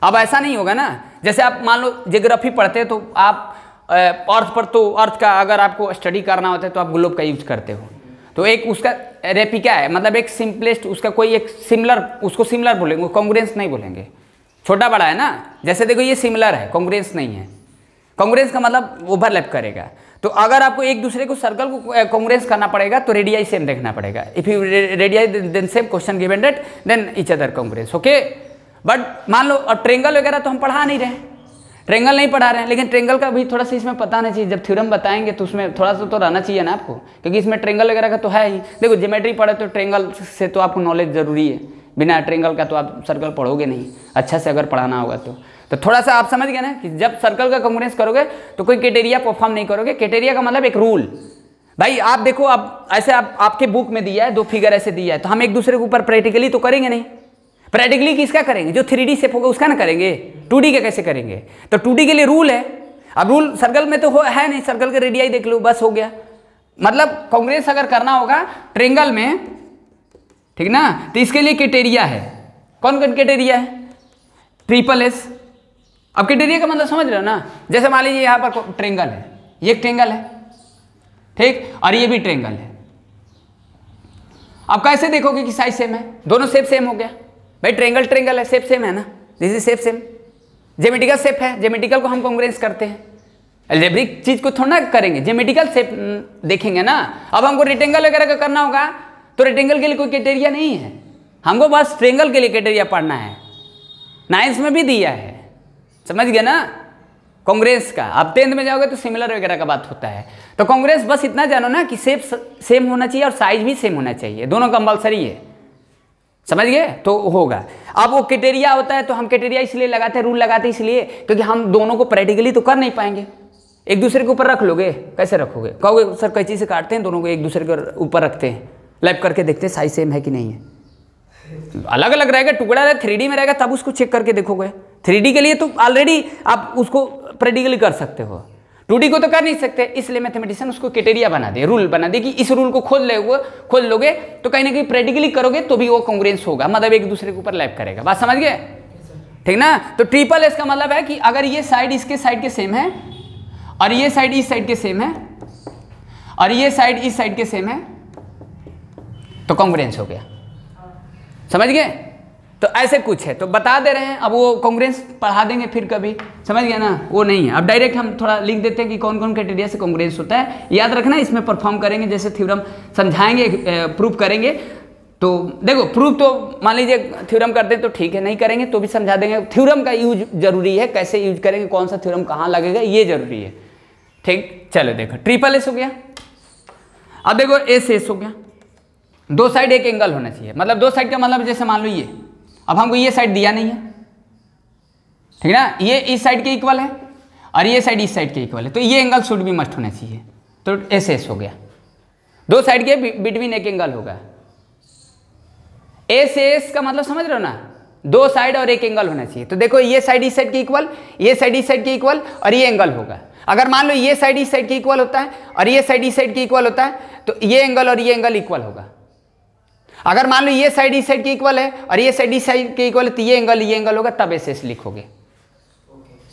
अब ऐसा नहीं होगा ना, जैसे आप मान लो ज्योग्राफी पढ़ते हैं तो आप अर्थ पर, तो अर्थ का अगर आपको स्टडी करना होता है तो आप ग्लोब का यूज करते हो, तो एक उसका रेपिका है, मतलब एक सिंपलेस्ट, उसका कोई एक सिमिलर, उसको सिमिलर बोलेंगे, कांग्रेंस नहीं बोलेंगे, छोटा बड़ा है ना। जैसे देखो ये सिमिलर है, कांग्रेंस नहीं है। कांग्रेंस का मतलब ओवरलैप करेगा। तो अगर आपको एक दूसरे को सर्कल को कांग्रेंस करना पड़ेगा तो रेडियाई सेम देखना पड़ेगा। If you radii then same question given that then each other congruence, okay. But मान लो और ट्रेंगल वगैरह तो हम पढ़ा नहीं रहे, ट्रेंगल नहीं पढ़ा रहे हैं, लेकिन ट्रेंगल का भी थोड़ा सा इसमें पता नहीं चाहिए। जब थ्योरम बताएंगे तो उसमें थोड़ा सा तो रहना चाहिए ना आपको, क्योंकि इसमें ट्रेंगल वगैरह का तो है ही। देखो ज्योमेट्री पढ़े तो ट्रेंगल से तो आपको नॉलेज जरूरी है, बिना ट्रेंगल का तो आप सर्कल पढ़ोगे नहीं, अच्छा से अगर पढ़ाना होगा तो थोड़ा सा आप समझ गए ना कि जब सर्कल का कांग्रेंस करोगे तो कोई क्राइटेरिया परफॉर्म नहीं करोगे। क्राइटेरिया का मतलब एक रूल। भाई आप देखो, अब ऐसे आपके बुक में दिया है 2 फिगर ऐसे दिया है, तो हम एक दूसरे के ऊपर प्रैक्टिकली तो करेंगे नहीं। प्रैक्टिकली किसका करेंगे, जो 3D शेप होगा उसका ना करेंगे, 2D का कैसे करेंगे। तो 2D के लिए रूल है। अब रूल सर्कल में तो है नहीं, सर्कल के रेडियाई देख लो बस हो गया। मतलब कांग्रेंस अगर करना होगा ट्रेंगल में, ठीक ना, तो इसके लिए क्राइटेरिया है। कौन कौन क्राइटेरिया है, ट्रिपल एस। अब क्राइटेरिया का मतलब समझ रहे हो ना, जैसे मान लीजिए यहाँ पर ट्रेंगल है, ये एक ट्रेंगल है, ठीक, और ये भी ट्रेंगल है। अब कैसे देखोगे कि साइज सेम है? दोनों शेप सेम हो गया भाई, ट्रेंगल ट्रेंगल है, शेप सेम है ना, this is shape same. Geometrical shape है, ज्योमेट्रिकल को हम कॉन्ग्रुएंस करते हैं, अलजेब्रिक चीज को थोड़ा ना करेंगे, ज्योमेट्रिकल शेप देखेंगे ना। अब हमको रेक्टेंगल वगैरह का करना होगा तो रेक्टेंगल के लिए कोई क्राइटेरिया नहीं है, हमको बस ट्रेंगल के लिए क्राइटेरिया पढ़ना है, 9th में भी दिया है, समझ गए ना, कांग्रेस का। अब 10th में जाओगे तो सिमिलर वगैरह का बात होता है। तो कांग्रेस बस इतना जानो ना कि शेप सेम होना चाहिए और साइज भी सेम होना चाहिए, दोनों कंपलसरी है, समझ गए, तो होगा। अब वो क्राइटेरिया होता है तो हम क्राइटेरिया इसलिए लगाते हैं, रूल लगाते हैं इसलिए क्योंकि हम दोनों को प्रैक्टिकली तो कर नहीं पाएंगे। एक दूसरे के ऊपर रख लोगे, कैसे रखोगे? कहोगे सर कैंची से काटते हैं, दोनों को एक दूसरे के ऊपर रखते हैं, लैप करके देखते हैं साइज सेम है कि नहीं है। अलग अलग रहेगा, टुकड़ा रहेगा, 3D में रहेगा तब उसको चेक करके देखोगे। 3D के लिए तो ऑलरेडी आप उसको प्रैक्टिकली कर सकते हो, 2D को तो कर नहीं सकते, इसलिए मैथमेटिशियन उसको क्राइटेरिया बना दे, रूल बना दे कि इस रूल को खोल लोगे तो कहीं ना कहीं प्रैक्टिकली करोगे तो भी वो कांग्रुएंस होगा, मतलब एक दूसरे के ऊपर लैप करेगा। बात समझ गए, ठीक ना। तो ट्रिपल एस का मतलब है कि अगर ये साइड इसके साइड के सेम है और ये साइड इस साइड के सेम है और ये साइड इस साइड के सेम है तो कांग्रुएंस हो गया, समझ गए। तो ऐसे कुछ है तो बता दे रहे हैं, अब वो कांग्रुएंस पढ़ा देंगे फिर कभी, समझ गया ना, वो नहीं है। अब डायरेक्ट हम थोड़ा लिख देते हैं कि कौन कौन क्राइटेरिया से कांग्रुएंस होता है, याद रखना, इसमें परफॉर्म करेंगे, जैसे थ्योरम समझाएंगे, प्रूफ करेंगे। तो देखो प्रूफ तो मान लीजिए थ्योरम करते हैं तो ठीक है, नहीं करेंगे तो भी समझा देंगे। थ्योरम का यूज जरूरी है, कैसे यूज करेंगे, कौन सा थ्योरम कहाँ लगेगा, ये जरूरी है, ठीक। चलो देखो ट्रिपल एस हो गया। अब देखो एस एस हो गया, दो साइड एक एंगल होना चाहिए, मतलब दो साइड का मतलब जैसे मान लो ये, अब हमको ये साइड दिया नहीं है, ठीक ना, ये इस साइड के इक्वल है और ये साइड इस साइड के इक्वल है, तो ये एंगल शुड भी मस्ट होना चाहिए, तो एस एस हो गया। दो साइड के बिटवीन एक एंगल होगा। एस एस का मतलब समझ रहे हो ना, दो साइड और एक एंगल होना चाहिए। तो देखो ये साइड इस साइड के इक्वल, ये साइड इस साइड के इक्वल और ये एंगल होगा। अगर मान लो ये साइड इस साइड के इक्वल होता है और ये साइड इस साइड के इक्वल होता है तो ये एंगल और ये एंगल इक्वल होगा। अगर मान लो ये साइड इस साइड के इक्वल है और ये साइड इस साइड के इक्वल है तो ये एंगल होगा, तब एस एस लिखोगे,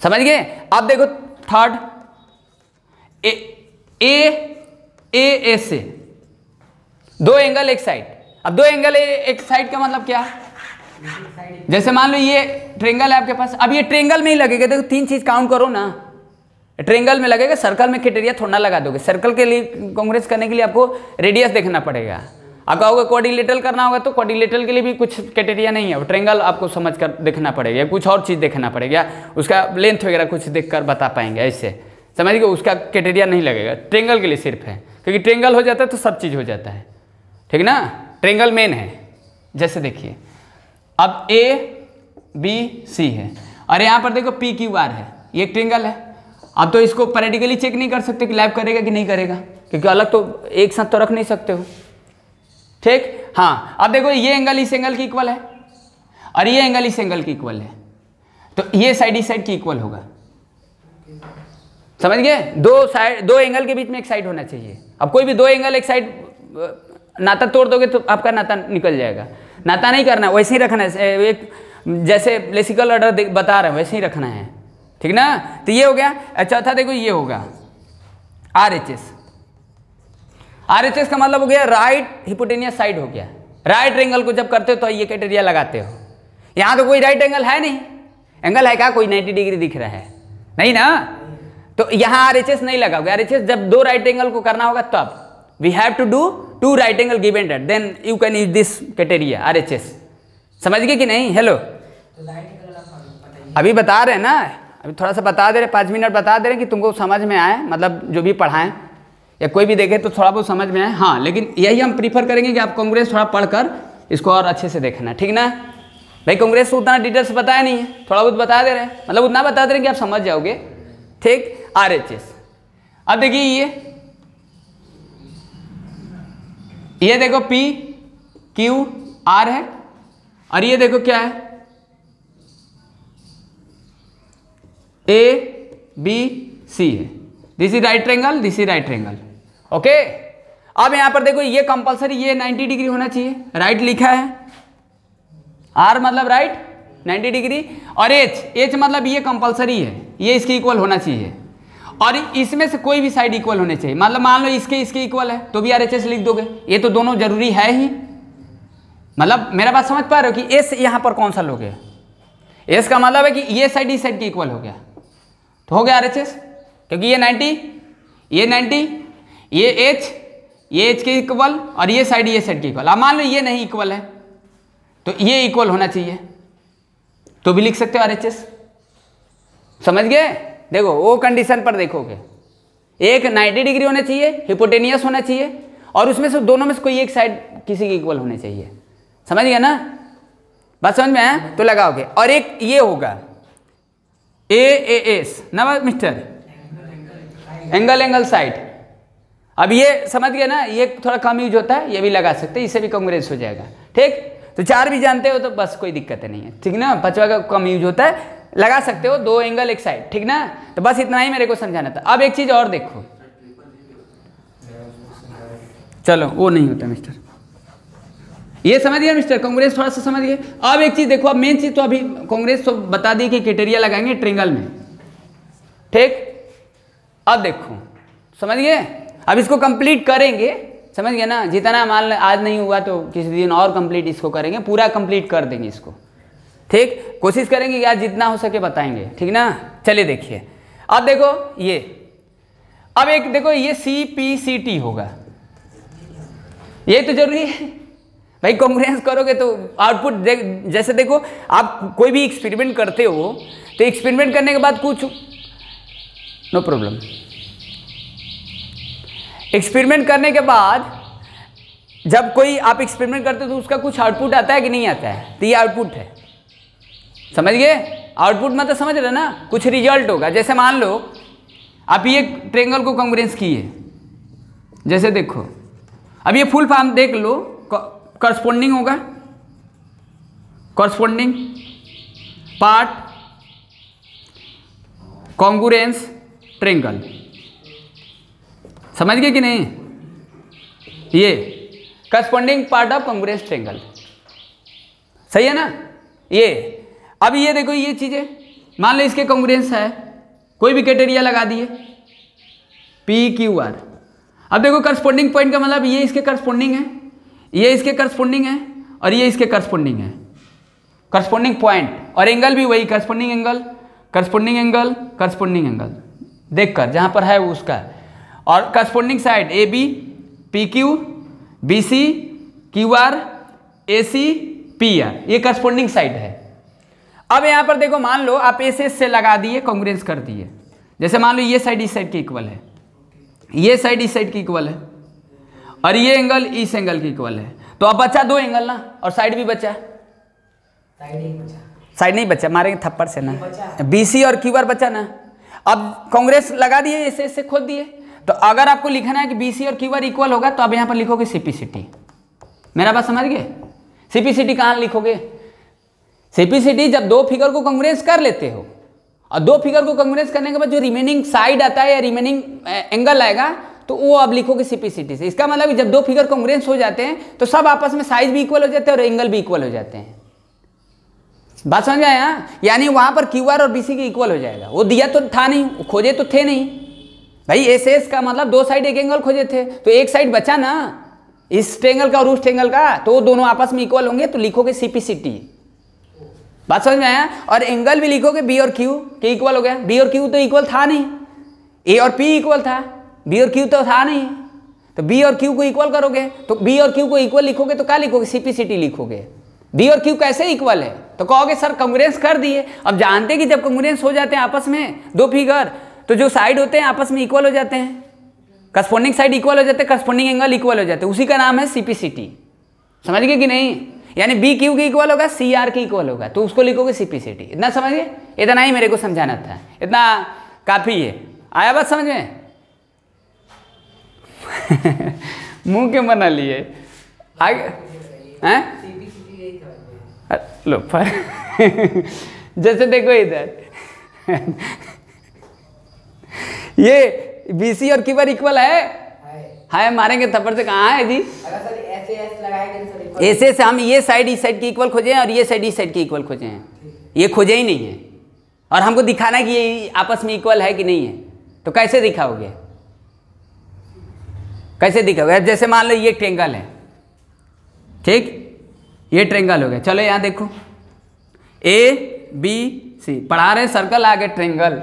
समझ गए। अब देखो थर्ड ए एस से, दो एंगल एक साइड। अब दो एंगल एक साइड का मतलब क्या है, जैसे मान लो ये ट्रेंगल है आपके पास, अब ये ट्रेंगल में ही लगेगा, देखो तीन चीज काउंट करो ना, ट्रेंगल में लगेगा, सर्कल में क्राइटेरिया थोड़ा ना लगा दोगे। सर्कल के लिए कांग्रुएंस करने के लिए आपको रेडियस देखना पड़ेगा। आप कहोगे क्वाड्रिलेटरल करना होगा तो क्वाड्रिलेटरल के लिए भी कुछ क्राइटेरिया नहीं है, ट्रेंगल आपको समझ कर देखना पड़ेगा, कुछ और चीज़ देखना पड़ेगा, उसका लेंथ वगैरह कुछ देख कर बता पाएंगे, ऐसे समझ गए, उसका क्राइटेरिया नहीं लगेगा, ट्रेंगल के लिए सिर्फ है, क्योंकि ट्रेंगल हो जाता है तो सब चीज़ हो जाता है, ठीक ना, ट्रेंगल मेन है। जैसे देखिए अब ए बी सी है और यहाँ पर देखो पी क्यू आर है, ये ट्रेंगल है। अब तो इसको प्रैक्टिकली चेक नहीं कर सकते कि लैप करेगा कि नहीं करेगा, क्योंकि अलग तो एक साथ तो रख नहीं सकते हो, ठीक। हाँ अब देखो ये एंगल इस एंगल की इक्वल है और ये एंगल इस एंगल की इक्वल है, तो ये साइड इस साइड की इक्वल होगा, समझ गए। दो साइड, दो एंगल के बीच में एक साइड होना चाहिए। अब कोई भी दो एंगल एक साइड नाता तोड़ दोगे तो आपका नाता निकल जाएगा। नाता नहीं करना, वैसे ही रखना है, एक जैसे लेसिकल ऑर्डर बता रहे हैं वैसे ही रखना है, ठीक ना। तो ये हो गया। चौथा देखो ये होगा are H S. Are H S का मतलब हो गया राइट हिपोटेनियस साइड हो गया। राइट एंगल को जब करते हो तो ये क्राइटेरिया लगाते हो। यहाँ तो कोई राइट एंगल है नहीं, एंगल है क्या, कोई 90 डिग्री दिख रहा है नहीं ना, तो यहाँ आर एच एस नहीं लगाओगे। आर एच एस जब दो राइट एंगल को करना होगा तब we have to do two right angle given that, then you can use this criteria R H S. समझ गए कि नहीं? हेलो अभी बता रहे हैं ना, अभी थोड़ा सा बता दे रहे, 5 मिनट बता दे रहे कि तुमको समझ में आए, मतलब जो भी पढ़ाएं या कोई भी देखे तो थोड़ा बहुत समझ में आए। हाँ लेकिन यही हम प्रीफर करेंगे कि आप कांग्रुएंस थोड़ा पढ़कर इसको और अच्छे से देखना, ठीक ना भाई। कांग्रुएंस उतना डिटेल्स बताया नहीं है, थोड़ा बहुत बता दे रहे हैं, मतलब उतना बता दे रहे हैं कि आप समझ जाओगे, ठीक। Are H S. अब देखिए ये देखो पी क्यू आर है और ये देखो क्या है ए बी सी है। This is right triangle, this is right triangle, okay. अब यहां पर देखो ये कंपलसरी ये 90 डिग्री होना चाहिए, राइट लिखा है, आर मतलब राइट, 90 डिग्री, और एच मतलब ये कंपलसरी है, ये इसके इक्वल होना चाहिए, और इसमें से कोई भी साइड इक्वल होने चाहिए। मतलब मान लो इसके इक्वल है तो भी RHS लिख दोगे, ये तो दोनों जरूरी है ही। मतलब मेरा बात समझ पा रहे हो कि एस यहाँ पर कौन सा लोगे, एस का मतलब है कि ये साइड इस साइड के इक्वल हो गया तो हो गया RHS, क्योंकि ये 90, ये 90, ये एच के इक्वल, और ये साइड के इक्वल। अब मान लो ये नहीं इक्वल है तो ये इक्वल होना चाहिए, तो भी लिख सकते हो RHS। समझ गए? देखो वो कंडीशन पर देखोगे, एक 90 डिग्री होना चाहिए, हिपोटेनियस होना चाहिए, और उसमें से दोनों में से कोई एक साइड किसी की इक्वल होनी चाहिए। समझ गया ना? बात समझ में आया तो लगाओगे। और एक ये होगा AAS ना मिस्टर, एंगल साइड। अब ये समझ गए ना, ये थोड़ा कम यूज होता है, ये भी लगा सकते हैं, इससे भी कांग्रेस हो जाएगा। ठीक, तो 4 भी जानते हो तो बस कोई दिक्कत नहीं है, ठीक ना। 5वां का कम यूज होता है, लगा सकते हो 2 एंगल एक साइड, ठीक ना। तो बस इतना ही मेरे को समझाना था। अब एक चीज और देखो, चलो वो नहीं होता मिस्टर, ये समझ गया मिस्टर, कांग्रेस थोड़ा सा समझ गए। अब एक चीज देखो, अब मेन चीज तो अभी कांग्रेस तो बता दी कि क्राइटेरिया लगाएंगे ट्रायंगल में, ठीक। अब देखो समझ गए, अब इसको कंप्लीट करेंगे, समझ गए ना। जितना मान आज नहीं हुआ तो किसी दिन और कंप्लीट इसको करेंगे, पूरा कंप्लीट कर देंगे इसको, ठीक। कोशिश करेंगे कि आज जितना हो सके बताएंगे, ठीक ना। चलिए देखिए, अब देखो ये, अब एक देखो ये CPCT होगा, ये तो जरूरी है भाई। कांग्रेस करोगे तो आउटपुट जैसे देखो, आप कोई भी एक्सपेरिमेंट करते हो तो एक्सपेरिमेंट करने के बाद कुछ नो प्रॉब्लम, एक्सपेरिमेंट करने के बाद जब कोई आप एक्सपेरिमेंट करते हो तो उसका कुछ आउटपुट आता है कि नहीं आता है, तो ये आउटपुट है, समझ गए। आउटपुट मतलब समझ रहे ना, कुछ रिजल्ट होगा। जैसे मान लो आप ये ट्रायंगल को कांग्रेस किए, जैसे देखो अब ये फुल फॉर्म देख लो, करस्पॉन्डिंग होगा, करस्पॉन्डिंग पार्ट कॉन्ग्रुएंस ट्रायंगल, समझ गए कि नहीं। ये corresponding part of congruence triangle, सही है ना। ये अब ये देखो, ये चीजें मान लो इसके कॉन्ग्रुएंस है, कोई भी क्राइटेरिया लगा दिए PQR। अब देखो करस्पॉन्डिंग पॉइंट का मतलब ये इसके करस्पॉन्डिंग है, ये इसके करस्पॉन्डिंग है, और ये इसके करस्पॉन्डिंग है, करस्पॉन्डिंग पॉइंट। और एंगल भी वही, corresponding angle, corresponding angle, corresponding angle देखकर जहां पर है वो उसका। और corresponding side AB PQ BC QR AC PR, ये करस्पॉन्डिंग साइड है। अब यहां पर देखो, मान लो आप SS से लगा दिए, कांग्रुएंस कर दिए। जैसे मान लो ये साइड इस साइड की इक्वल है, ये साइड इस साइड की इक्वल है, और ये एंगल इस एंगल की इक्वल है, तो अब बचा 2 एंगल ना, और साइड भी बचा, साइड नहीं बचा, मारेंगे थप्पड़ से ना, BC और QR बचा ना। अब कांग्रुएंस लगा दिए, ऐसे ऐसे खोद दिए, तो अगर आपको लिखना है कि BC और QR इक्वल होगा तो आप यहां पर लिखोगे CPCT। मेरा बात समझ गए? CPCT कहां लिखोगे? CPCT जब 2 फिगर को कांग्रुएंस कर लेते हो, और 2 फिगर को कांग्रुएंस करने के बाद जो रिमेनिंग साइड आता है या रिमेनिंग एंगल आएगा, तो वो आप लिखोगे CPCT से। इसका मतलब जब 2 फिगर कांग्रुएंस हो जाते हैं तो सब आपस में साइज भी इक्वल हो जाते हैं और एंगल भी इक्वल हो जाते हैं। बात समझ आया? यानी वहां पर QR और BC की इक्वल हो जाएगा। वो दिया तो था नहीं, खोजे तो थे नहीं भाई। SS का मतलब 2 साइड एक एंगल खोजे थे, तो एक साइड बचा ना, इस ट्रायंगल का और उस ट्रायंगल का, तो वो दोनों आपस में इक्वल होंगे, तो लिखोगे CPCT। बात समझ में आया? और एंगल भी लिखोगे B और Q के इक्वल हो गया। B और Q तो इक्वल था नहीं, A और P इक्वल था, B और Q तो था नहीं, तो B और Q को इक्वल करोगे, तो B और Q को इक्वल लिखोगे तो क्या लिखोगे? CPCT लिखोगे। B और Q कैसे इक्वल है? तो कहोगे सर कांग्रुएंस कर दिए। अब जानते हैं कि जब कांग्रुएंस हो जाते हैं आपस में 2 फिगर, तो जो साइड होते हैं आपस में इक्वल हो जाते हैं, करस्पॉन्डिंग साइड इक्वल हो जाते हैं, करस्पॉन्डिंग एंगल इक्वल हो जाते हैं, उसी का नाम है CPCT। समझ गए कि नहीं? यानी BQ की इक्वल होगा, CR की इक्वल होगा, तो उसको लिखोगे CPCT। इतना समझ गए? इतना ही मेरे को समझाना था, इतना काफी है। आया बात समझ में? मुंह क्यों बना लिए आगे हैं? लो जैसे देखो इधर ये BC और QR इक्वल है, मारेंगे थप्पड़ से। कहाँ है जी? ऐसे हम ये साइड इस साइड की इक्वल खोजे हैं और ये साइड इस साइड की इक्वल खोजे हैं। ये खोजे ही नहीं है, और हमको दिखाना है कि ये आपस में इक्वल है कि नहीं है। तो कैसे दिखाओगे, कैसे दिखाओगे? जैसे मान लो ये ट्रेंगल है, ठीक, ये ट्रेंगल हो गया। चलो यहाँ देखो ABC, पढ़ा रहे सर्कल आगे ट्रेंगल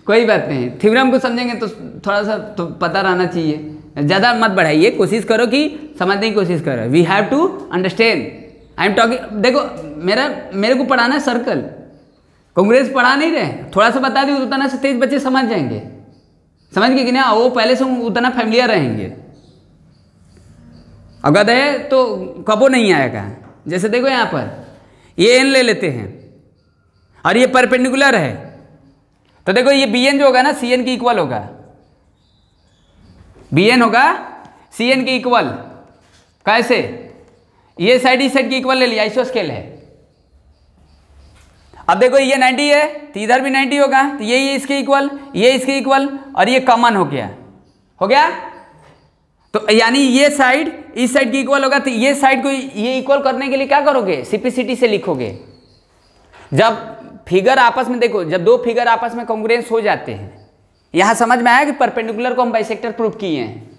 कोई बात नहीं, थ्योरम को समझेंगे तो थोड़ा सा तो पता रहना चाहिए, ज़्यादा मत बढ़ाइए, कोशिश करो कि समझने की कोशिश करो। We have to understand, I am talking. देखो मेरे को पढ़ाना है सर्कल, कांग्रेस पढ़ा नहीं रहे, थोड़ा सा बता दी उतना से तेज बच्चे समझ जाएंगे, समझ गए कि ना, वो पहले से उतना फैमिलियर रहेंगे। अगर है तो कबो नहीं आएगा। जैसे देखो यहाँ पर ये एन ले लेते हैं और ये परपेंडिकुलर है, तो देखो ये बी एन जो होगा ना सी एन की इक्वल होगा, बी एन होगा सी एन की इक्वल। कैसे? ये साइड इस साइड की इक्वल ले लिया, आइसोस्केल है। अब देखो ये 90 है तो इधर भी 90 होगा, तो ये इसके इक्वल, ये इसके इक्वल, और ये कॉमन हो गया, हो गया। तो यानी ये साइड इस साइड की इक्वल होगा, तो ये साइड को ये इक्वल करने के लिए क्या करोगे? सिंपलिसिटी से लिखोगे। जब फिगर आपस में देखो, जब दो फिगर आपस में कॉन्ग्रुएंस हो जाते हैं, यहां समझ में आया कि परपेंडिकुलर को हम बाइसेक्टर प्रूफ किए हैं।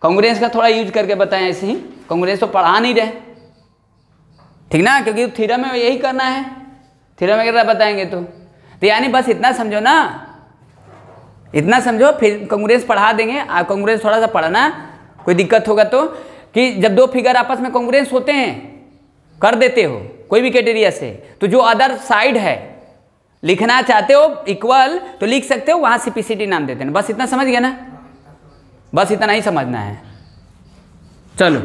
कॉन्ग्रुएंस का थोड़ा यूज करके बताएं, ऐसे ही कॉन्ग्रुएंस तो पढ़ा नहीं रहे, ठीक ना, क्योंकि थ्योरम में यही करना है, थ्योरम वगैरह बताएंगे तो यानी बस इतना समझो ना, इतना समझो, फिर कॉन्ग्रुएंस पढ़ा देंगे। कॉन्ग्रुएंस थोड़ा सा पढ़ना, कोई दिक्कत होगा तो, कि जब दो फिगर आपस में कॉन्ग्रुएंस होते हैं, कर देते हो कोई भी क्राइटेरिया से, तो जो अदर साइड है लिखना चाहते हो इक्वल तो लिख सकते हो, वहां सिंपलिसिटी नाम देते हैं। बस इतना समझ गया ना, बस इतना ही समझना है। चलो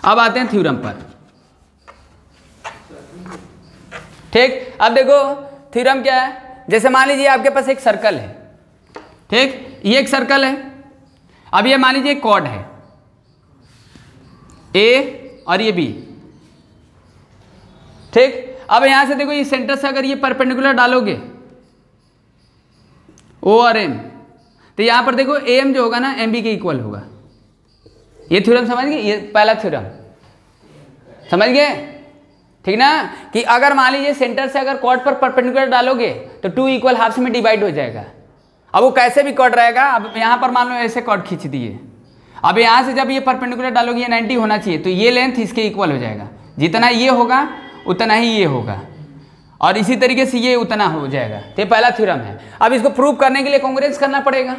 अब आते हैं थ्योरम पर, ठीक। अब देखो थ्योरम क्या है, जैसे मान लीजिए आपके पास एक सर्कल है, ठीक, ये एक सर्कल है। अब ये मान लीजिए कॉर्ड है ए और ये बी, ठीक। अब यहां से देखो ये सेंटर से अगर ये परपेंडिकुलर डालोगे ओ और एम, तो यहां पर देखो ए एम जो होगा ना एम बी के इक्वल होगा। ये थ्योरम समझ गए, ये पहला थ्योरम समझ गए, ठीक ना, कि अगर मान लीजिए सेंटर से अगर कॉर्ड पर परपेंडिकुलर डालोगे तो 2 इक्वल हाफ में डिवाइड हो जाएगा। अब वो कैसे भी कॉर्ड रहेगा, अब यहाँ पर मान लो ऐसे कॉर्ड खींच दिए, अब यहाँ से जब ये परपेंडिकुलर डालोगे ये 90 होना चाहिए, तो ये लेंथ इसके इक्वल हो जाएगा, जितना ये होगा उतना ही ये होगा, और इसी तरीके से ये उतना हो जाएगा। तो ये पहला थ्योरम है। अब इसको प्रूव करने के लिए कांग्रुएंस करना पड़ेगा।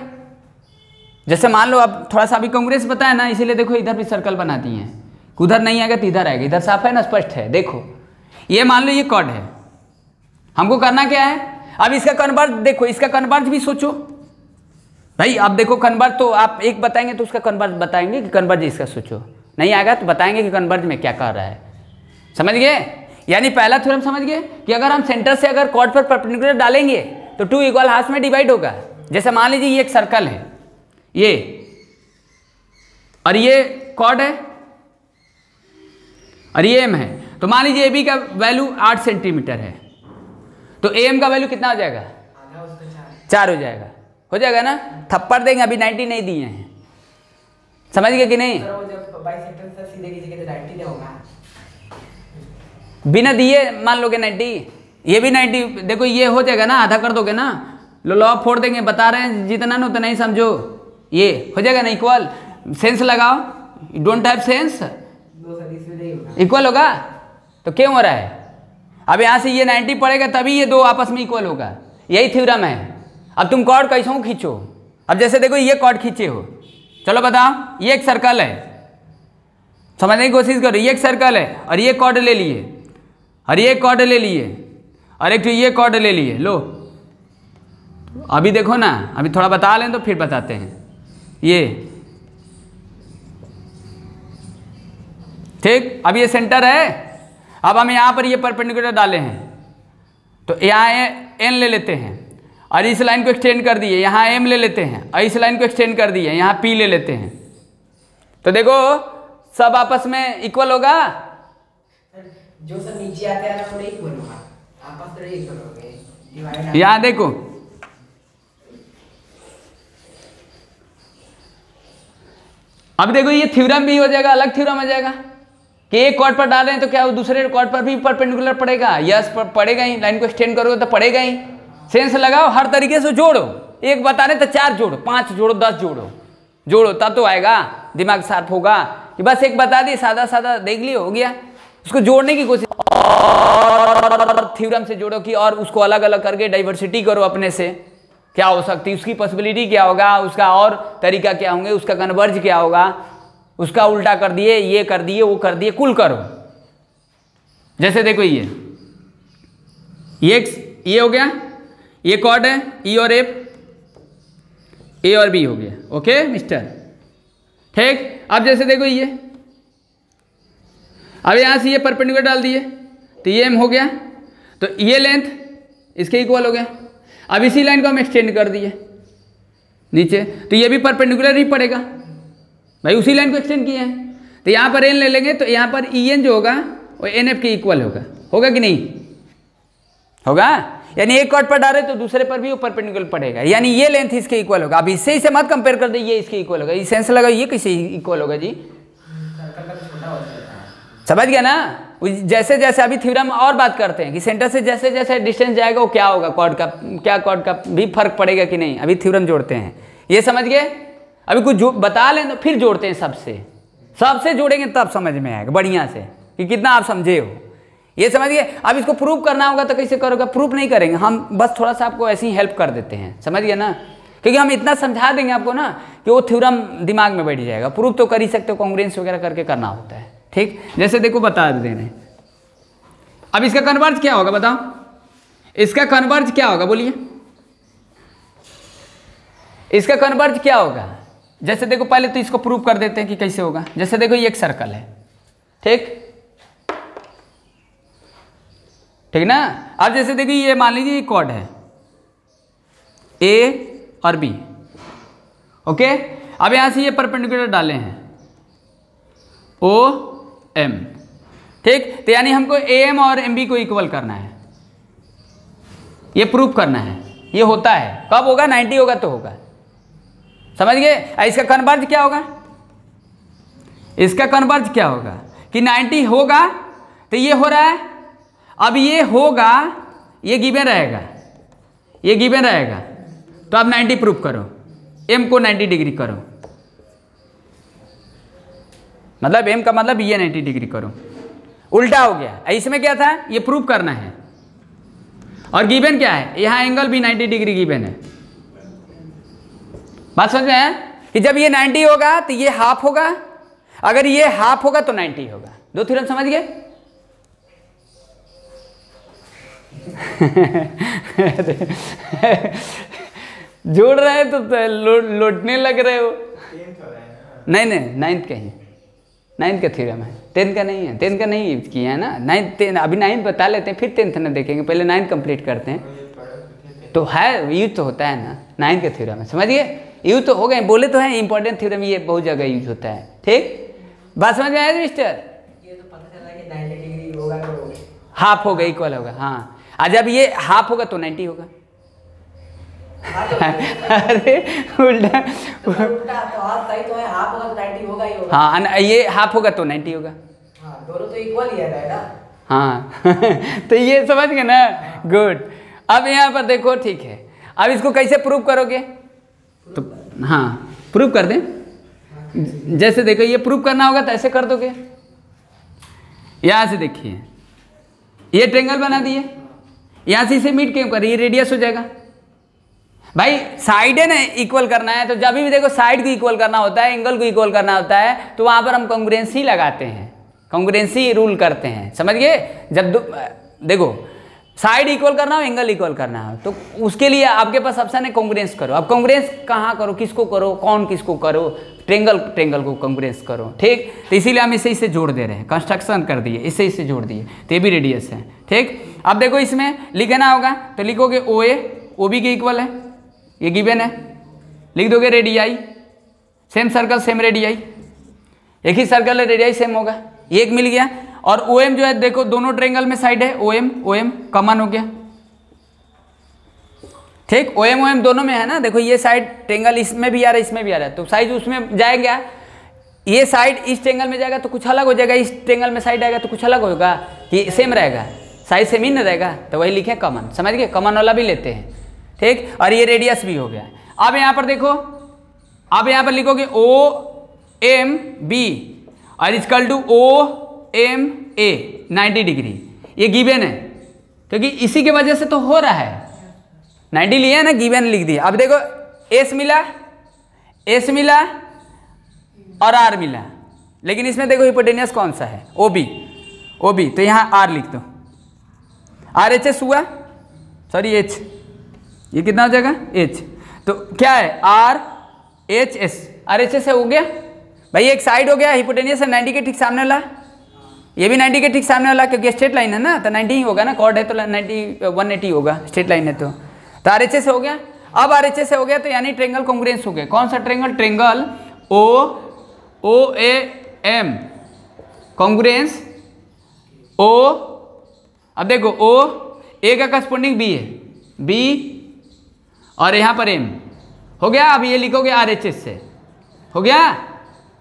जैसे मान लो अब थोड़ा सा अभी कांग्रुएंस बताया ना, इसीलिए देखो इधर भी सर्कल बना दिए हैं, उधर नहीं आएगा तो इधर आएगा, इधर साफ है ना, स्पष्ट है। देखो ये मान लो ये कॉर्ड है, हमको करना क्या है, अब इसका कन्वर्ज देखो, इसका कन्वर्ज भी सोचो भाई। अब देखो कन्वर्ज तो आप एक बताएंगे तो उसका कन्वर्ज बताएंगे कि कन्वर्ज इसका सोचो, नहीं आएगा तो बताएंगे कि कन्वर्ज में क्या कर रहा है, समझ गए। यानी पहला थ्योरम समझ गए कि अगर हम सेंटर से अगर कॉर्ड पर परपेंडिकुलर डालेंगे तो 2 इक्वल हाफ में डिवाइड होगा। जैसे मान लीजिए ये एक सर्कल है ये, और ये कॉर्ड है और ये एम है, तो मान लीजिए ए बी का वैल्यू 8 सेंटीमीटर है, तो ए एम का वैल्यू कितना हो जाएगा, 4 हो जाएगा ना। थप्पड़ देंगे, अभी 90 नहीं दिए हैं, समझ गए कि नहीं। बिना दिए मान लोगे 90, ये भी 90, देखो ये हो जाएगा ना, आधा कर दोगे ना, लॉ फोड़ देंगे, बता रहे हैं जितना ना उतना ही समझो, ये हो जाएगा ना इक्वल। सेंस लगाओ, डोंट हैव सेंस, इक्वल होगा तो क्यों हो रहा है। अब यहाँ से ये 90 पड़ेगा तभी ये दो आपस में इक्वल होगा, यही थ्योरम है। अब तुम कॉर्ड कैसे खींचो, अब जैसे देखो ये कॉर्ड खींचे हो, चलो बताओ, ये एक सर्कल है, समझने की कोशिश करो, ये एक सर्कल है और ये कॉर्ड ले लिए, और ये कॉर्ड ले लिए, और एक तो ये कॉर्ड ले लिए, लो अभी देखो ना, अभी थोड़ा बता लें तो फिर बताते हैं। ये ठीक, अब ये सेंटर है, अब हम यहाँ पर ये परपेंडिकुलर डाले हैं, तो यहाँ एन ले लेते हैं और इस लाइन को एक्सटेंड कर दिए, यहाँ एम ले लेते हैं और इस लाइन को एक्सटेंड कर दिए, यहाँ पी ले लेते हैं, तो देखो सब आपस में इक्वल होगा। जो सब नीचे आते हैं ना वो इक्वल होगा, आपस में इक्वल हो गए। यहाँ देखो अब देखो ये थ्योरम भी हो जाएगा, अलग थ्योरम हो जाएगा कि एक कॉर्ड पर डाल रहे हैं तो क्या वो दूसरे कॉर्ड पर भी परपेंडिकुलर पड़ेगा? यस पड़ेगा ही, लाइन को एक्सटेंड करोगे तो पड़ेगा ही। सेंस लगाओ, हर तरीके से जोड़ो, एक बता रहे तो 4 जोड़ो, 5 जोड़ो, 10 जोड़ो तब तो आएगा, दिमाग शार्प होगा। कि बस एक बता दिए, सादा सादा देख लियो, हो गया। उसको जोड़ने की कोशिश और थ्योरम से जोड़ो कि और उसको अलग अलग करके डाइवर्सिटी करो अपने से, क्या हो सकती है उसकी पॉसिबिलिटी, क्या होगा उसका, और तरीका क्या होंगे, उसका कन्वर्ज क्या होगा, उसका उल्टा कर दिए, ये कर दिए, वो कर दिए, कुल करो। जैसे देखो ये हो गया, ये कॉर्ड है ई और एफ, ए और बी हो गया। ओके मिस्टर, ठीक। अब जैसे देखो ये, अब यहां से ये परपेंडिकुलर डाल दिए तो ये एम हो गया, तो ये लेंथ इसके इक्वल हो गया। अब इसी लाइन को हम एक्सटेंड कर दिए नीचे, तो ये भी परपेंडिकुलर ही पड़ेगा भाई, उसी लाइन को एक्सटेंड किए हैं। तो यहाँ पर एन ले लेंगे तो यहाँ पर ई एन जो होगा वो एन एफ के इक्वल होगा कि नहीं होगा? यानी एक कॉर्ड पर डाले तो दूसरे पर भी वो परपेंडिकुलर पड़ेगा, यानी ये लेंथ इसके इक्वल होगा। अब इससे इसे मत कंपेयर कर दे, ये इसके इक्वल होगा, ये सेंस लगा, ये कैसे इक्वल होगा जी? समझ गया ना? जैसे जैसे अभी थ्योरम और बात करते हैं कि सेंटर से जैसे जैसे डिस्टेंस जाएगा वो क्या होगा, कॉर्ड का क्या, कॉर्ड का भी फर्क पड़ेगा कि नहीं। अभी थ्योरम जोड़ते हैं, ये समझ गए? अभी कुछ बता लें तो फिर जोड़ते हैं, सबसे जोड़ेंगे तब समझ में आएगा बढ़िया से कि कितना आप समझे हो, ये समझ गए। अब इसको प्रूव करना होगा तो कैसे करोगे? प्रूफ नहीं करेंगे हम, बस थोड़ा सा आपको ऐसे ही हेल्प कर देते हैं, समझ गए ना? क्योंकि हम इतना समझा देंगे आपको ना कि वो थ्योरम दिमाग में बैठ जाएगा। प्रूफ तो कर ही सकते हो, कॉन्ग्रुएंस वगैरह करके करना होता है, ठीक। जैसे देखो बता दे रहे हैं, अब इसका कन्वर्ज क्या होगा बताओ, इसका कन्वर्ज क्या होगा बोलिए, इसका कन्वर्ज क्या होगा? जैसे देखो पहले तो इसको प्रूव कर देते हैं कि कैसे होगा। जैसे देखो ये एक सर्कल है, ठीक ना। अब जैसे देखो ये मान लीजिए ये कॉर्ड है ए और बी, ओके। अब यहां से ये परपेंडिकुलर डाले हैं ओ एम, ठीक। तो यानी हमको ए एम और एम बी को इक्वल करना है, ये प्रूव करना है। ये होता है कब होगा? 90 होगा तो होगा, समझ गए? इसका कन्वर्ज क्या होगा? इसका कन्वर्ज क्या होगा कि 90 होगा तो ये हो रहा है, अब ये होगा, ये गिवन रहेगा, ये गिवन रहेगा, तो अब 90 प्रूफ करो, m को 90 डिग्री करो, मतलब m का मतलब ये 90 डिग्री करो, उल्टा हो गया। इसमें क्या था? ये प्रूफ करना है, और गिवन क्या है? यहाँ एंगल भी 90 डिग्री गिवन है। बात समझ में है कि जब ये 90 होगा तो ये हाफ होगा, अगर ये हाफ होगा तो 90 होगा। दो थ्योरम समझ गए? जोड़ रहे हैं तो लौटने लग रहे हो। नहीं 9th का ही, 9th का थ्योरम है, 10th का नहीं है, 10th का नहीं यूज किया है ना। 9th अभी 9th बता लेते हैं, फिर 10th ना देखेंगे, पहले 9th कंप्लीट करते हैं। तो है यूज तो होता है ना, 9th का थ्योरम है, समझिए। यूज तो हो गए, बोले तो हैं इंपॉर्टेंट थ्योरम, ये बहुत जगह यूज होता है, ठीक। बात समझ में आया मिस्टर? ये तो पता चला कि 90 डिग्री होगा तो हाफ होगा, इक्वल होगा, हाँ। आज जब ये हाफ होगा तो 90 होगा। अरे उल्टा तो हाफ सही तो है, हाफ होगा तो 90 होगा ही होगा। हाँ, ये हाफ होगा तो 90 होगा, हाँ, दोनों तो इक्वल ही है ना। हाँ तो ये समझ गए ना, गुड। अब यहाँ पर देखो, ठीक है, अब इसको कैसे प्रूव करोगे? तो हाँ प्रूव कर दें। जैसे देखो ये प्रूव करना होगा तो ऐसे कर दोगे, यहाँ से देखिए ये ट्रायंगल बना दिए, यहाँ से इसे मीट क्यों कर, ये रेडियस हो जाएगा भाई। साइड है ना, इक्वल करना है, तो जब भी देखो साइड को इक्वल करना होता है, एंगल को इक्वल करना होता है, तो वहाँ पर हम कॉन्ग्रुएंसी लगाते हैं, कॉन्ग्रुएंसी रूल करते हैं, समझ गए? जब देखो साइड इक्वल करना हो, एंगल इक्वल करना हो, तो उसके लिए आपके पास ऑप्शन है कॉन्ग्रुएंस करो। अब कॉन्ग्रुएंस कहाँ करो, किसको करो, कौन किसको करो? ट्रायंगल को कॉन्ग्रुएंस करो, ठीक। तो इसीलिए हम इसे जोड़ दे रहे हैं, कंस्ट्रक्शन कर दिए, इसे जोड़ दिए, तो ये भी रेडियस है, ठीक। अब देखो इसमें लिखना होगा तो लिखोगे ओ ए ओ बी के इक्वल है, ये गिवन है, लिख दोगे radii, same circle same radii, एक ही सर्कल है, रेडियाई सेम होगा, ये एक मिल गया। और ओ एम जो है देखो दोनों ट्रायंगल में साइड है, ओ एम कॉमन हो गया, ठीक। ओ एम दोनों में है ना, देखो ये साइड ट्रायंगल इसमें भी आ रहा है, इसमें भी आ रहा है, तो साइज उसमें जाएगा, ये साइड इस ट्रेंगल में जाएगा तो कुछ अलग हो जाएगा, इस ट्रेंगल में साइड आएगा तो कुछ अलग होगा कि सेम रहेगा, साइज सेम ही न रहेगा, तो वही लिखे कॉमन। समझ गए, कॉमन वाला भी लेते हैं, ठीक। और ये रेडियस भी हो गया। अब यहाँ पर देखो, अब यहाँ पर लिखोगे OMB और इक्वल टू OMA 90 डिग्री, ये गिवन है क्योंकि इसी की वजह से तो हो रहा है, 90 लिया है ना, गिवन लिख दिया। अब देखो S मिला और R मिला, लेकिन इसमें देखो हिपोटेनियस कौन सा है, OB, तो यहाँ R लिख दो। RHS हुआ, सॉरी H, ये कितना हो जाएगा H, तो क्या है RHS हो गया भाई, एक साइड हो गया, हिपोटेनियस है 90 के ठीक सामने वाला, ये भी 90 के ठीक सामने वाला, क्योंकि स्ट्रेट लाइन है ना, तो 90 ही होगा ना, कॉर्ड है तो 90 180 होगा, स्ट्रेट लाइन है तो RHS हो गया। अब RHS हो गया तो यानी ट्रेंगल कॉन्ग्रुएंस हो गया। कौन सा triangle? Triangle OAM congruence O। अब देखो A का करस्पॉन्डिंग B है, B और यहाँ पर M हो गया। अब ये लिखोगे RHS से, हो गया।